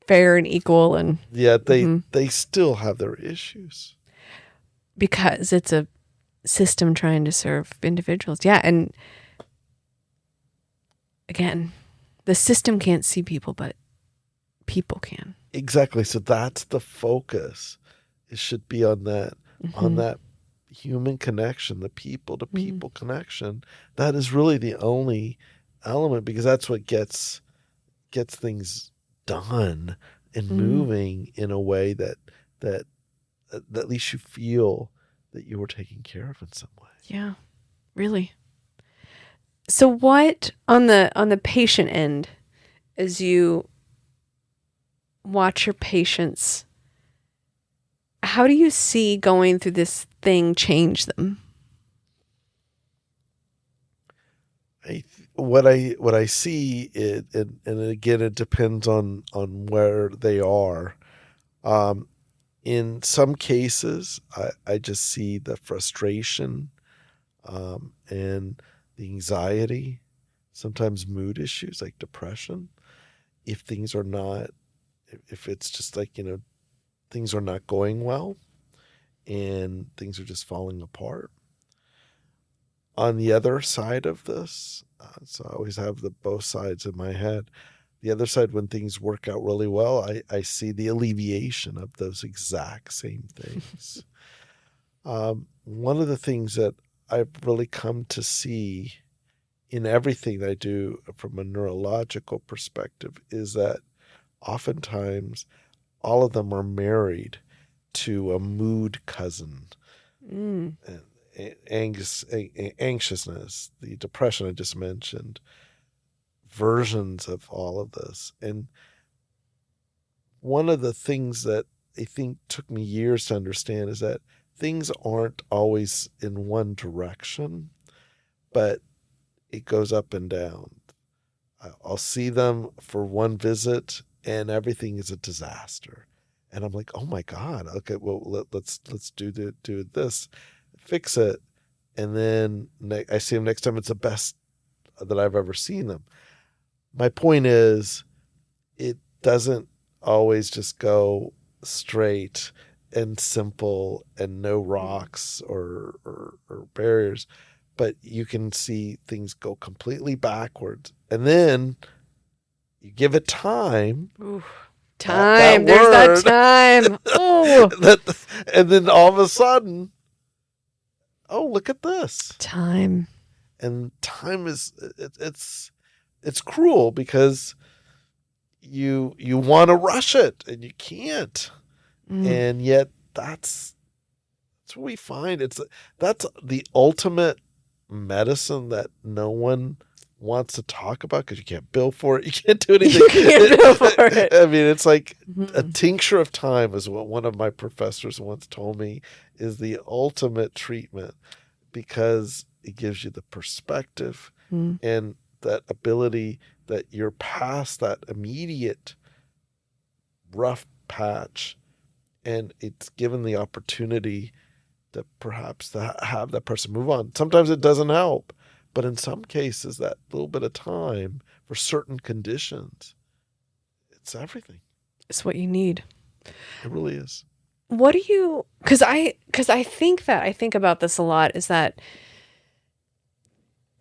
fair and equal, and they still have their issues. Because it's a system trying to serve individuals. Yeah, and again, the system can't see people, but people can. Exactly. So that's the focus. It should be on Mm-hmm. that human connection, the people to Mm-hmm. people connection. That is really the only element, because that's what gets things done and Mm-hmm. moving in a way that at least you feel that you were taken care of in some way. Yeah, really. So what on the patient end, as you watch your patients, how do you see going through this thing change them? What I see it, and again it depends on where they are. Um, in some cases, I just see the frustration, and the anxiety, sometimes mood issues like depression. If things are not, if it's just like, things are not going well and things are just falling apart. On the other side of this, so I always have the both sides in my head. The other side, when things work out really well, I see the alleviation of those exact same things. One of the things that I've really come to see in everything I do from a neurological perspective is that oftentimes all of them are married to a mood cousin. Mm. Anxiousness, the depression I just mentioned, versions of all of this. And one of the things that I think took me years to understand is that things aren't always in one direction, but it goes up and down. I'll see them for one visit and everything is a disaster. And I'm like, oh my God, okay, well, let's do this, fix it. And then I see them next time. It's the best that I've ever seen them. My point is, it doesn't always just go straight and simple and no rocks or barriers, but you can see things go completely backwards. And then you give it time. Ooh. That Time. There's that word. time. Oh. And then all of a sudden, oh, look at this. Time. And time is it's cruel because you want to rush it and you can't. Mm. And yet that's what we find. That's the ultimate medicine that no one wants to talk about because you can't bill for it. You can't do anything. You can't bill for it. I mean, it's like a Mm. tincture of time is what one of my professors once told me is the ultimate treatment, because it gives you the perspective Mm. and that ability that you're past that immediate rough patch, and it's given the opportunity to perhaps have that person move on. Sometimes it doesn't help, but in some cases, that little bit of time for certain conditions, it's everything. It's what you need. It really is. What do you? Because I think about this a lot. Is that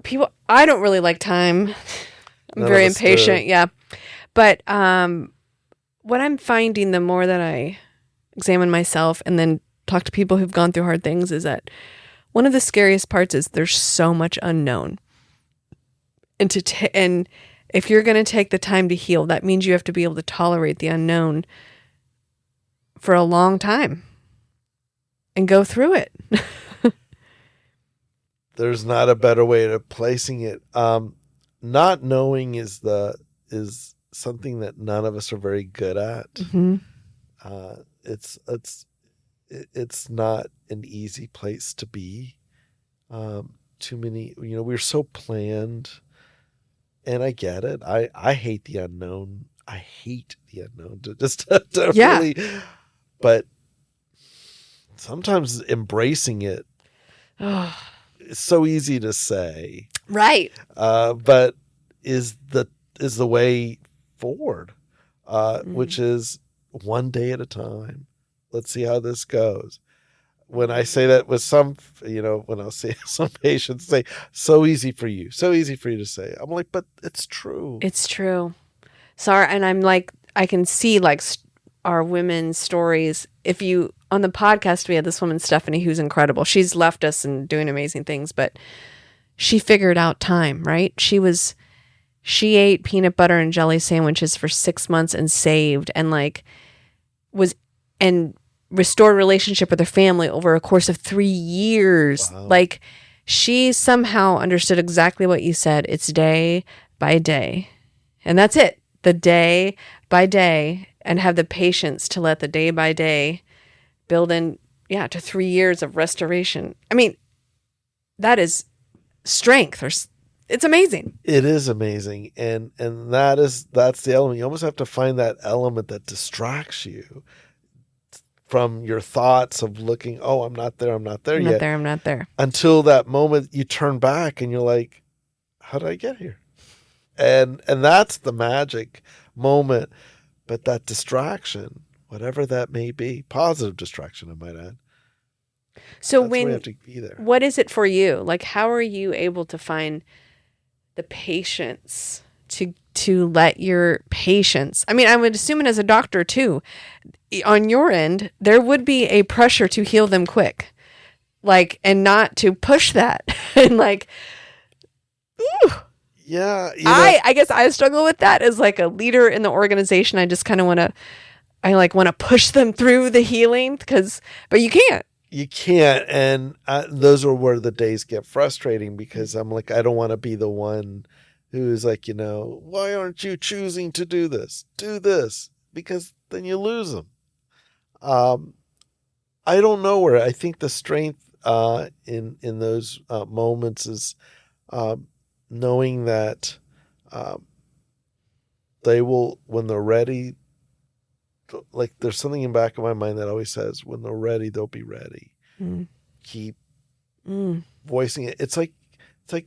people? I don't really like time. I'm None of very us impatient. do. Yeah, but what I'm finding the more that I examine myself and then talk to people who've gone through hard things is that one of the scariest parts is there's so much unknown, and and if you're going to take the time to heal, that means you have to be able to tolerate the unknown for a long time and go through it. There's not a better way of placing it. Not knowing is something that none of us are very good at. Mm-hmm. It's not an easy place to be. Too many, we're so planned, and I get it. I hate the unknown. I hate the unknown. To Yeah. really, but sometimes embracing it is so easy to say, Right. but is the way forward, which is one day at a time. Let's see how this goes. When I say that with some, when I'll see some patients say, so easy for you to say. I'm like, but it's true. It's true. Sorry. And I'm like, I can see like are women's stories. If you, on the podcast, we had this woman, Stephanie, who's incredible. She's left us and doing amazing things, but she figured out time, right? She ate peanut butter and jelly sandwiches for 6 months and saved and restored relationship with her family over a course of 3 years. Wow. Like, she somehow understood exactly what you said. It's day by day. And that's it. The day by day, and have the patience to let the day by day build in, to 3 years of restoration. I mean, that is strength. It's amazing. It is amazing. And that's the element. You almost have to find that element that distracts you from your thoughts of looking, oh, I'm not there yet. I'm not there. Until that moment you turn back and you're like, how did I get here? And that's the magic moment. But that distraction, whatever that may be, positive distraction, I might add. So that's where you have to be there. What is it for you? Like, how are you able to find the patience to let your patients? I mean, I would assume it as a doctor too. On your end, there would be a pressure to heal them quick, like, and not to push that. And like, ooh. Yeah. I guess I struggle with that as like a leader in the organization. I just kind of want to push them through the healing but you can't. You can't. And those are where the days get frustrating, because I'm like, I don't want to be the one who's like, why aren't you choosing to do this? Do this, because then you lose them. I don't know where. I think the strength in those moments is knowing that they will, when they're ready, like there's something in the back of my mind that always says, when they're ready, they'll be ready. Mm. Keep voicing it. It's like when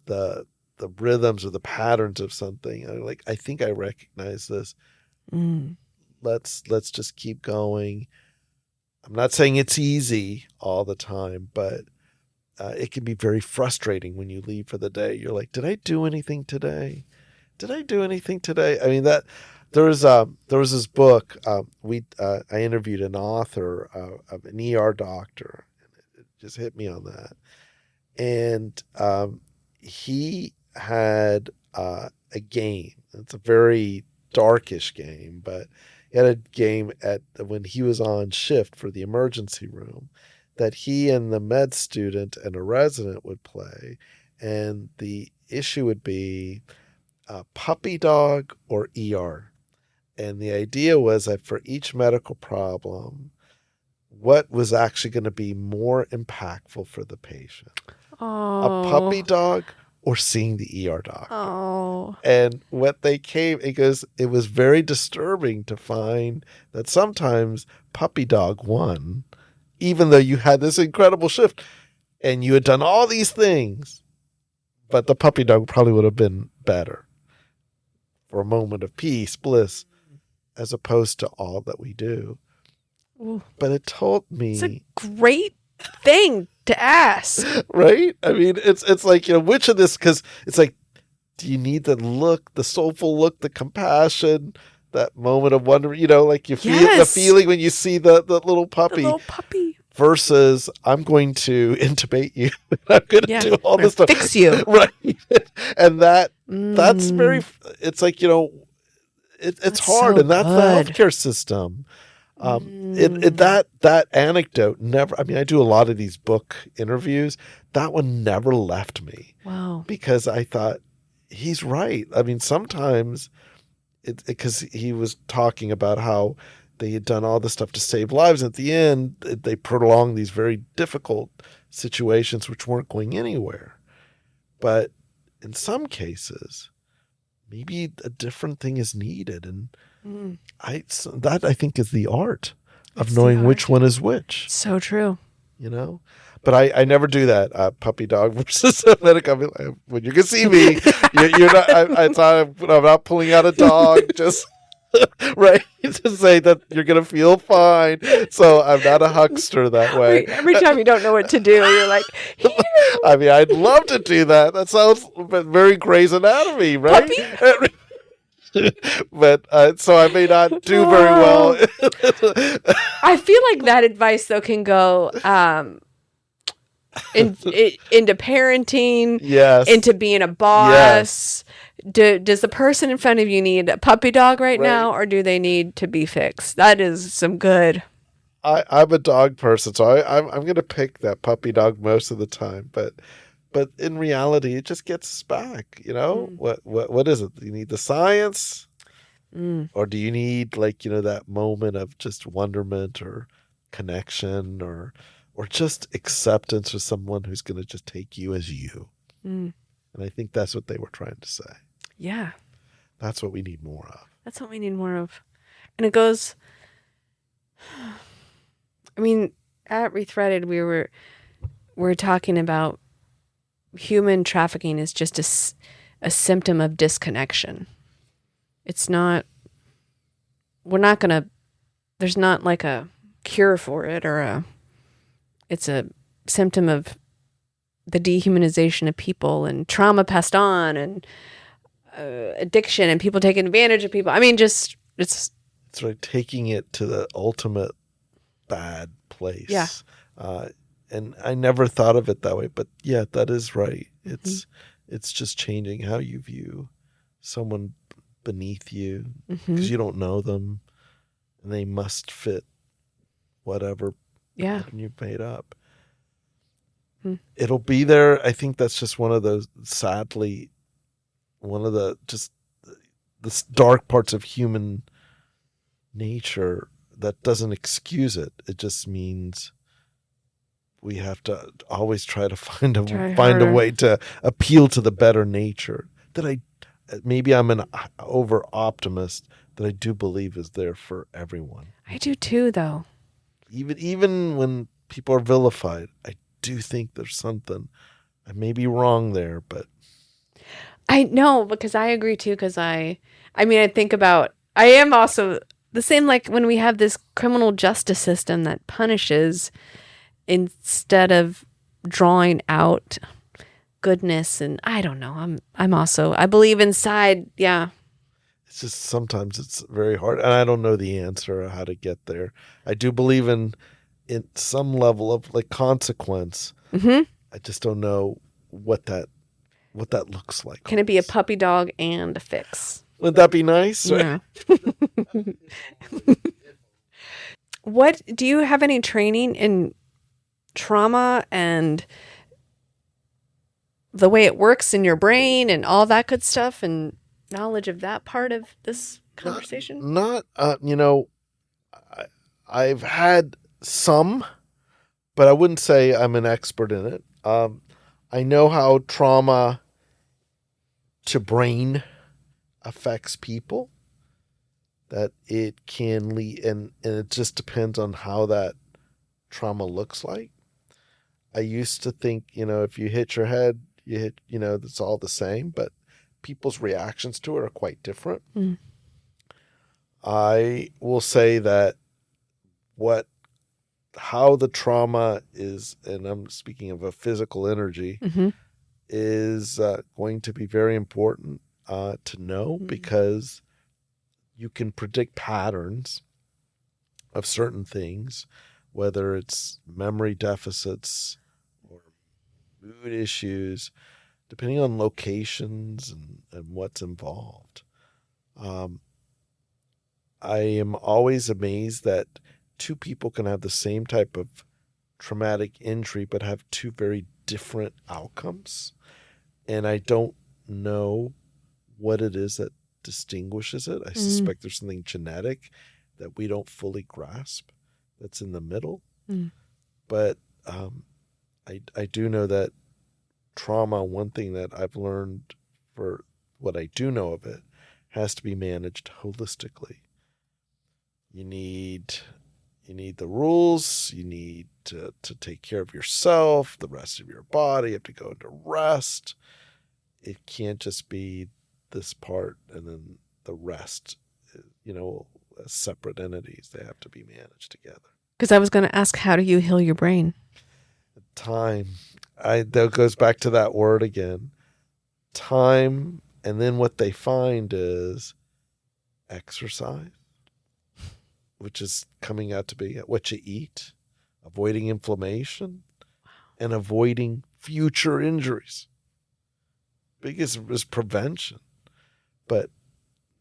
the rhythms or the patterns of something. I think I recognize this. Let's just keep going. I'm not saying it's easy all the time, but it can be very frustrating when you leave for the day. You're like, did I do anything today? I mean, that there was this book. I interviewed an author of an ER doctor. It just hit me on that. And he had a game. It's a very darkish game, but he had a game when he was on shift for the emergency room that he and the med student and a resident would play. And the issue would be puppy dog or ER. And the idea was that for each medical problem, what was actually going to be more impactful for the patient? Oh. A puppy dog or seeing the ER doctor? Oh. And it was very disturbing to find that sometimes puppy dog won, even though you had this incredible shift and you had done all these things, but the puppy dog probably would have been better for a moment of peace, bliss, as opposed to all that we do. Ooh. But it told me... It's a great thing to ask. Right? I mean, it's like, which of this, because it's like, do you need the look, the soulful look, the compassion, that moment of wonder, like you feel the feeling when you see the little puppy. The little puppy. Versus, I'm going to intubate you. I'm going to do all this stuff. Fix you. Right. And that's very, it's like, it's hard. So and that's the healthcare system. That anecdote never, I mean, I do a lot of these book interviews. That one never left me. Wow. Because I thought, he's right. I mean, sometimes because he was talking about how they had done all this stuff to save lives. At the end, they prolonged these very difficult situations which weren't going anywhere. But in some cases, maybe a different thing is needed. And I think is the art of knowing which one is which. So true. But I never do that. Puppy dog versus a medic. I mean, when you can see me, you're not. I'm not pulling out a dog. Just right to say that you're gonna feel fine. So I'm not a huckster that way. Every time you don't know what to do, you're like, here. I mean, I'd love to do that. That sounds very Grey's Anatomy, right? Puppy. but so I may not do very well. I feel like that advice though can go into parenting, Yes. into being a boss. Does the person in front of you need a puppy dog right now, or do they need to be fixed? That is some good. I'm a dog person, so I'm going to pick that puppy dog most of the time. But in reality, it just gets us back. What is it? Do you need the science, or do you need that moment of just wonderment or connection or just acceptance with someone who's going to just take you as you? And I think that's what they were trying to say. Yeah, that's what we need more of. That's what we need more of, and it goes. I mean, at Rethreaded, we're talking about human trafficking is just a symptom of disconnection. It's not. We're not gonna. There's not like a cure for it, it's a symptom of the dehumanization of people and trauma passed on and addiction and people taking advantage of people. I mean, just it's like taking it to the ultimate bad place. Yeah. And I never thought of it that way, but yeah, that is right. It's just changing how you view someone beneath you because you don't know them and they must fit whatever pattern you've made up. It'll be there. I think that's just one of those, sadly, one of the dark parts of human nature that doesn't excuse it. It just means we have to always try to find a way to appeal to the better nature that maybe I'm an over optimist that I do believe is there for everyone. I do too, though. Even when people are vilified, I do think there's something. I may be wrong there, but I know, because I agree too. Because I think about, I am also the same, like when we have this criminal justice system that punishes instead of drawing out goodness. And I don't know, I'm also, I believe inside. Yeah. It's just sometimes it's very hard. And I don't know the answer or how to get there. I do believe in some level of like consequence. I just don't know what that looks like. Can it be a puppy dog and a fix? Would that be nice? Yeah. What do you have any training in trauma and the way it works in your brain and all that good stuff and knowledge of that part of this conversation? I've had some, but I wouldn't say I'm an expert in it. I know how trauma to brain affects people, that it can lead, and it just depends on how that trauma looks like. I used to think, if you hit your head, you hit, it's all the same, but people's reactions to it are quite different. I will say that how the trauma is, and I'm speaking of a physical energy, is going to be very important to know, because you can predict patterns of certain things, whether it's memory deficits or mood issues, depending on locations and what's involved. I am always amazed that two people can have the same type of traumatic injury but have two very different outcomes. And I don't know what it is that distinguishes it. I suspect there's something genetic that we don't fully grasp that's in the middle. But I do know that trauma, one thing that I've learned for what I do know of it, has to be managed holistically. You need the rules. You need to take care of yourself, the rest of your body. You have to go into rest. It can't just be this part and then the rest, as separate entities. They have to be managed together. Because I was going to ask, how do you heal your brain? Time. That goes back to that word again. Time. And then what they find is exercise, which is coming out to be what you eat, avoiding inflammation, and avoiding future injuries. Biggest is prevention. But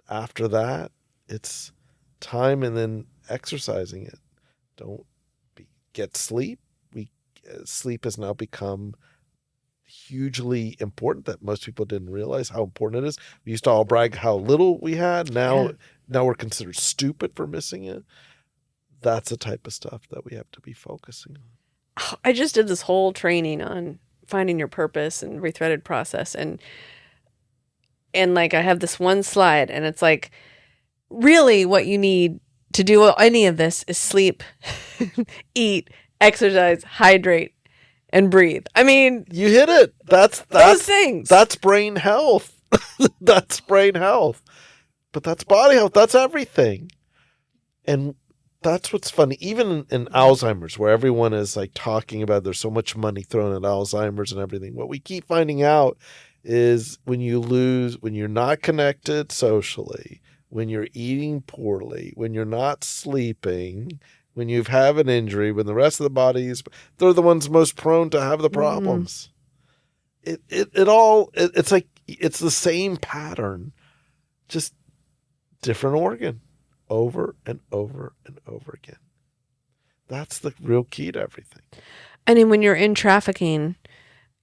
after that, it's time and then exercising it. Get sleep. Sleep has now become hugely important that most people didn't realize how important it is. We used to all brag how little we had. Now we're considered stupid for missing it. That's the type of stuff that we have to be focusing on. I just did this whole training on finding your purpose and Rethreaded process, and like I have this one slide, and it's like, really what you need to do any of this is sleep, eat, exercise, hydrate, and breathe. I mean, you hit it. That's those things. That's brain health. That's brain health. But that's body health. That's everything. And that's what's funny. Even in Alzheimer's, where everyone is like talking about there's so much money thrown at Alzheimer's and everything, what we keep finding out is when you're not connected socially, when you're eating poorly, when you're not sleeping, when you have an injury, when the rest of the body they're the ones most prone to have the problems. It's like, it's the same pattern, just different organ over and over and over again. That's the real key to everything. And then when you're in trafficking,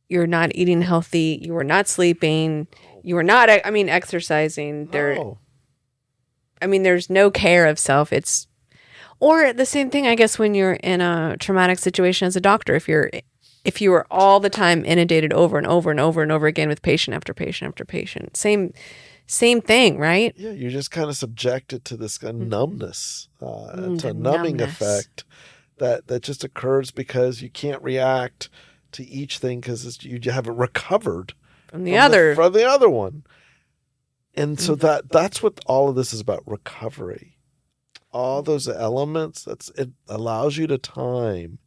you're not eating healthy, you are not sleeping, you are not, exercising. No. There's no care of self. Or the same thing, I guess, when you're in a traumatic situation as a doctor, if you are all the time inundated over and over and over and over again with patient after patient after patient, same thing, right? Yeah, you're just kind of subjected to this kind of numbness, to a numbing effect that just occurs because you can't react to each thing because you haven't recovered from the other one. And so that's what all of this is about, recovery. All those elements, it allows you time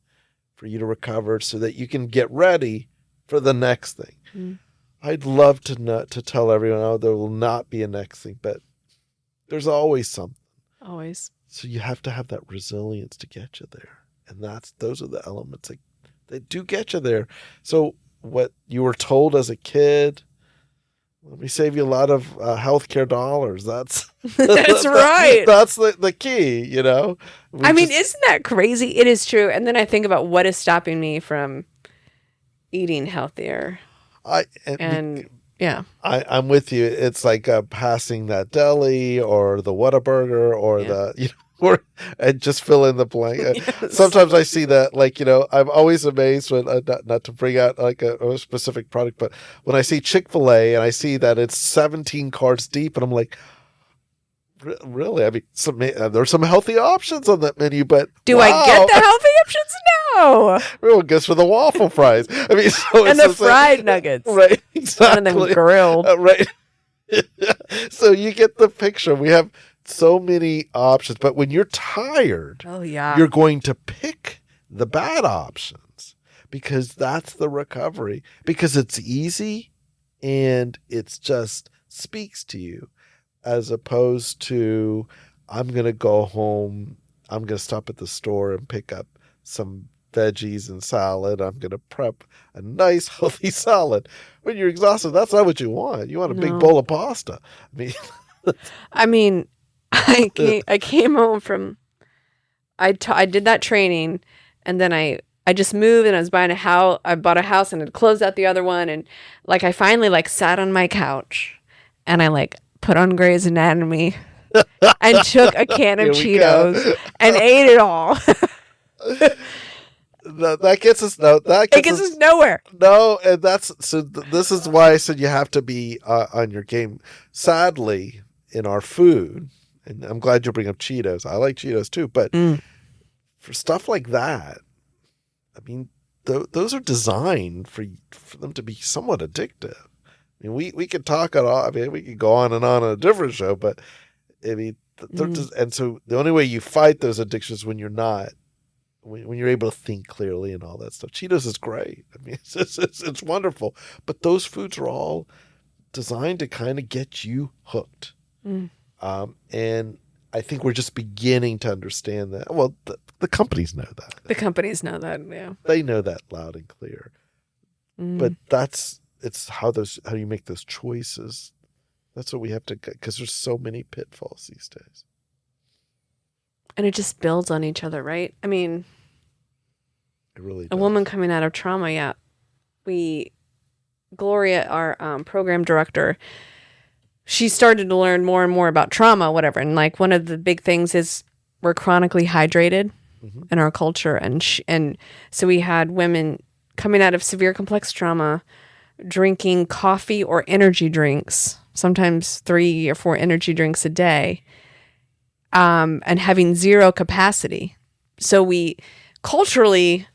for you to recover so that you can get ready for the next thing. Mm. I'd love to tell everyone, oh, there will not be a next thing, but there's always something. Always. So you have to have that resilience to get you there. And those are the elements that do get you there. So what you were told as a kid, let me save you a lot of healthcare dollars. That's right. That's the key, you know. Isn't that crazy? It is true. And then I think about what is stopping me from eating healthier. I'm with you. It's like passing that deli or the Whataburger or and just fill in the blank. Yes. Sometimes I see that, I'm always amazed when, not to bring out like a specific product, but when I see Chick-fil-A and I see that it's 17 cards deep, and I'm like, really? There's some healthy options on that menu, but do I get the healthy options? No. Everyone goes for the waffle fries. And the fried nuggets. Right, exactly. None of them grilled. Right. So you get the picture. We have so many options, but when you're tired, you're going to pick the bad options because that's the recovery, because it's easy and it's just speaks to you, as opposed to, I'm going to go home, I'm going to stop at the store and pick up some veggies and salad. I'm going to prep a nice healthy salad. When you're exhausted, that's not what you want. You want a big bowl of pasta. I came home from, I did that training, and then I just moved, and I was buying a house. I bought a house and had closed out the other one, and I finally sat on my couch, and I put on Grey's Anatomy, and took a can of Cheetos and ate it all. That gets us nowhere. No, and this is why I said you have to be on your game. Sadly, in our food, and I'm glad you bring up Cheetos. I like Cheetos too, but for stuff like that, those are designed for them to be somewhat addictive. We could talk it all. We could go on and on a different show, but and so the only way you fight those addictions when you're not. When you're able to think clearly and all that stuff. Cheetos is great. It's wonderful. But those foods are all designed to kind of get you hooked. And I think we're just beginning to understand that. Well, the companies know that. The companies know that, yeah. They know that loud and clear. But it's how you make those choices. That's what we have to, because there's so many pitfalls these days. And it just builds on each other, right? I mean, it really does. A woman coming out of trauma, yeah. Gloria, our program director, she started to learn more and more about trauma, whatever. And like one of the big things is we're chronically hydrated in our culture. And so we had women coming out of severe complex trauma drinking coffee or energy drinks, sometimes 3 or 4 energy drinks a day, and having zero capacity. So we culturally,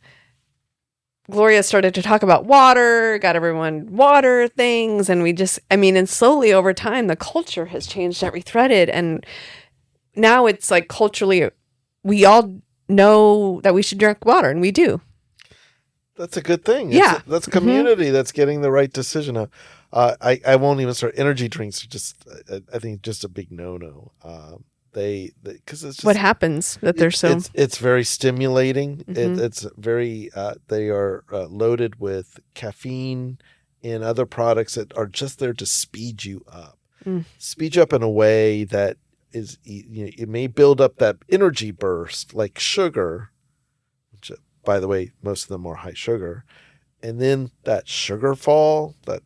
Gloria started to talk about water, got everyone water things, and and slowly over time, the culture has changed at Rethreaded, and now it's like culturally, we all know that we should drink water, and we do. That's a good thing. Yeah. That's community that's getting the right decision. I won't even start. Energy drinks are just, I think, just a big no-no. Because it's just, what happens that they're so. It's very stimulating. It's very. They are loaded with caffeine and other products that are just there to speed you up. Speed you up in a way that is, it may build up that energy burst like sugar, which, by the way, most of them are high sugar, and then that sugar fall, that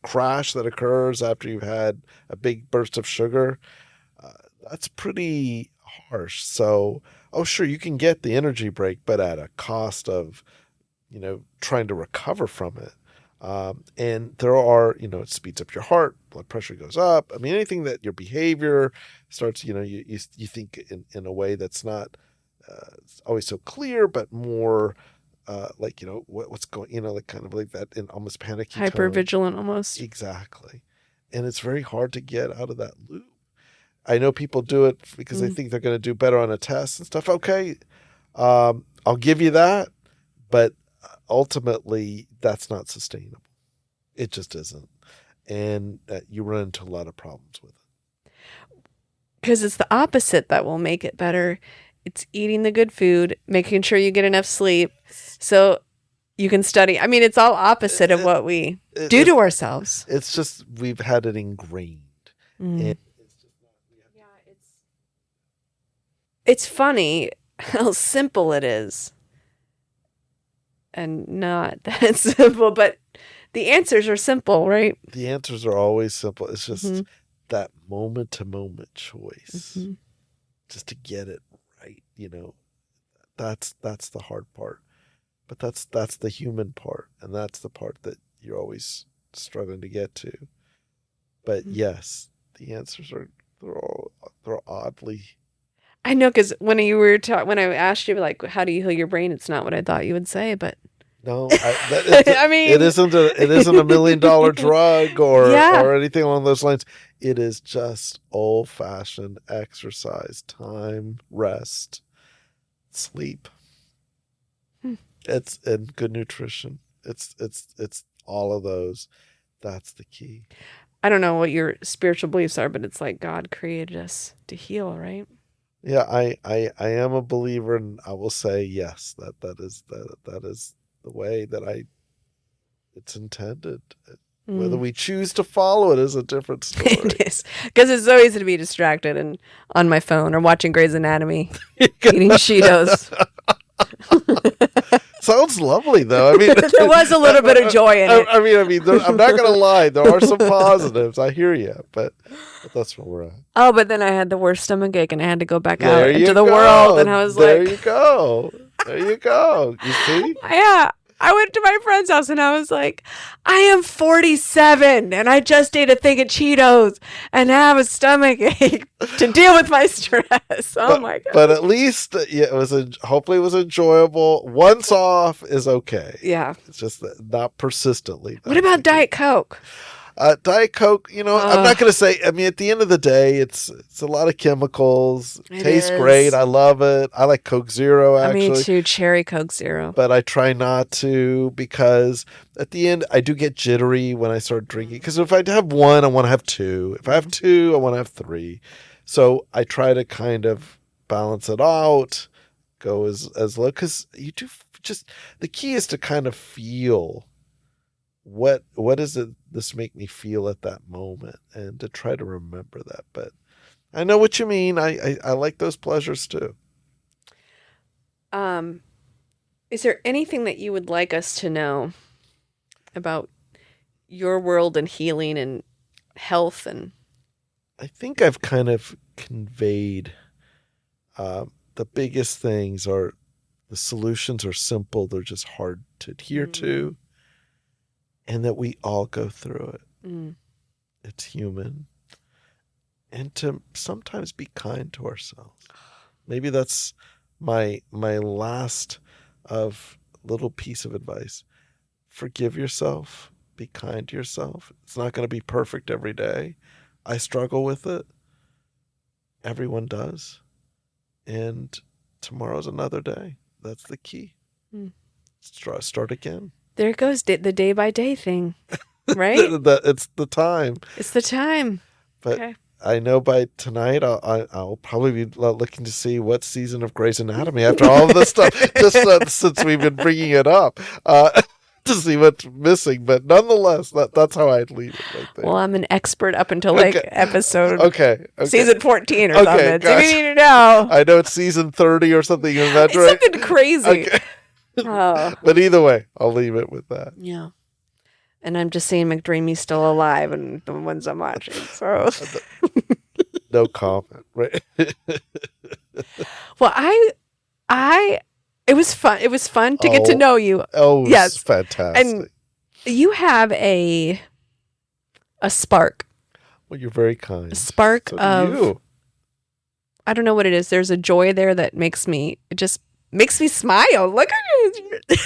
crash that occurs after you've had a big burst of sugar. That's pretty harsh. So, sure, you can get the energy break, but at a cost of, trying to recover from it. And there are, it speeds up your heart, blood pressure goes up. I mean, anything that your behavior starts, you think in a way that's not always so clear, but more like, what's going, like kind of like that in almost panicky hyper-vigilant almost. Exactly. And it's very hard to get out of that loop. I know people do it because they think they're going to do better on a test and stuff. Okay, I'll give you that. But ultimately, that's not sustainable. It just isn't. And you run into a lot of problems with it. Because it's the opposite that will make it better. It's eating the good food, making sure you get enough sleep so you can study. I mean, it's all opposite of what we do to ourselves. It's just we've had it ingrained. And it's funny how simple it is. And not that simple, but the answers are simple, right? The answers are always simple. It's just that moment-to-moment choice. Just to get it right, That's the hard part. But that's the human part, and that's the part that you're always struggling to get to. But yes, the answers they're oddly. I know, because when I asked you, like, how do you heal your brain? It's not what I thought you would say, but no, I mean, it isn't a $1 million drug or anything along those lines. It is just old-fashioned exercise, time, rest, sleep. It's and good nutrition. It's all of those. That's the key. I don't know what your spiritual beliefs are, but it's like God created us to heal, right? Yeah, I am a believer, and I will say yes, that is the way that it's intended. Whether we choose to follow it is a different story. It is, because it's so easy to be distracted and on my phone or watching Grey's Anatomy, eating Cheetos. Sounds lovely, though. I mean, there was a little bit of joy in it. I mean, I'm not going to lie. There are some positives. I hear you, but that's where we're at. Oh, but then I had the worst stomach ache, and I had to go back out into the world, and I was like, "There you go, there you go." You see? Yeah. I went to my friend's house and I was like, I am 47 and I just ate a thing of Cheetos and have a stomach ache to deal with my stress. My God. But at least hopefully it was enjoyable. Once off is okay. Yeah. It's just not persistently. What about Diet Coke? Diet Coke, I'm not going to say, I mean, at the end of the day, it's a lot of chemicals. It tastes great. I love it. I like Coke Zero, actually. Me too. Cherry Coke Zero. But I try not to, because at the end, I do get jittery when I start drinking. Because if I have one, I want to have two. If I have two, I want to have three. So I try to kind of balance it out, go as low, because you do just, the key is to kind of feel what does this make me feel at that moment, and to try to remember that. But I know what you mean. I like those pleasures too. Is there anything that you would like us to know about your world and healing and health? And I think I've kind of conveyed the biggest things are, the solutions are simple. They're just hard to adhere to, and that we all go through it. It's human. And to sometimes be kind to ourselves. Maybe that's my last of little piece of advice. Forgive yourself. Be kind to yourself. It's not going to be perfect every day. I struggle with it. Everyone does. And tomorrow's another day. That's the key. Start again. There goes the day by day thing, right? It's the time. It's the time. But okay. I know by tonight I'll probably be looking to see what season of Grey's Anatomy after all of this stuff, just since we've been bringing it up, to see what's missing. But nonetheless, that's how I'd leave it right there. Well, I'm an expert up until episode season 14 or something. So you need to know. I know it's season 30 or something. It's right? something crazy. Okay. Oh. But either way, I'll leave it with that. Yeah. And I'm just seeing McDreamy's still alive and the ones I'm watching. So no comment, right? Well, it was fun. It was fun to get to know you. Oh, yes, fantastic. And you have a spark. Well, you're very kind. A spark of you. I don't know what it is. There's a joy there that makes me smile. Look at it.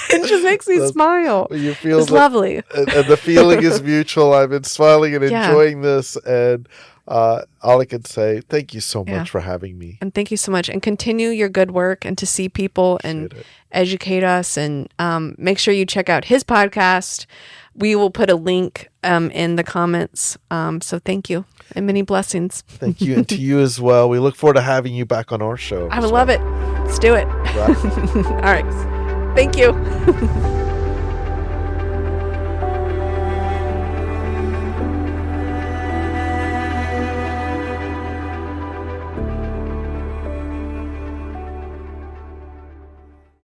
It just makes me smile. You feel it's lovely. And the feeling is mutual. I've been smiling and enjoying this. And all I can say, thank you so much for having me. And thank you so much. And continue your good work, and to see people and educate us. And make sure you check out his podcast. We will put a link in the comments. So thank you. And many blessings. Thank you. And to you as well. We look forward to having you back on our show. I would love it. Let's do it. Right. All right. Thank you.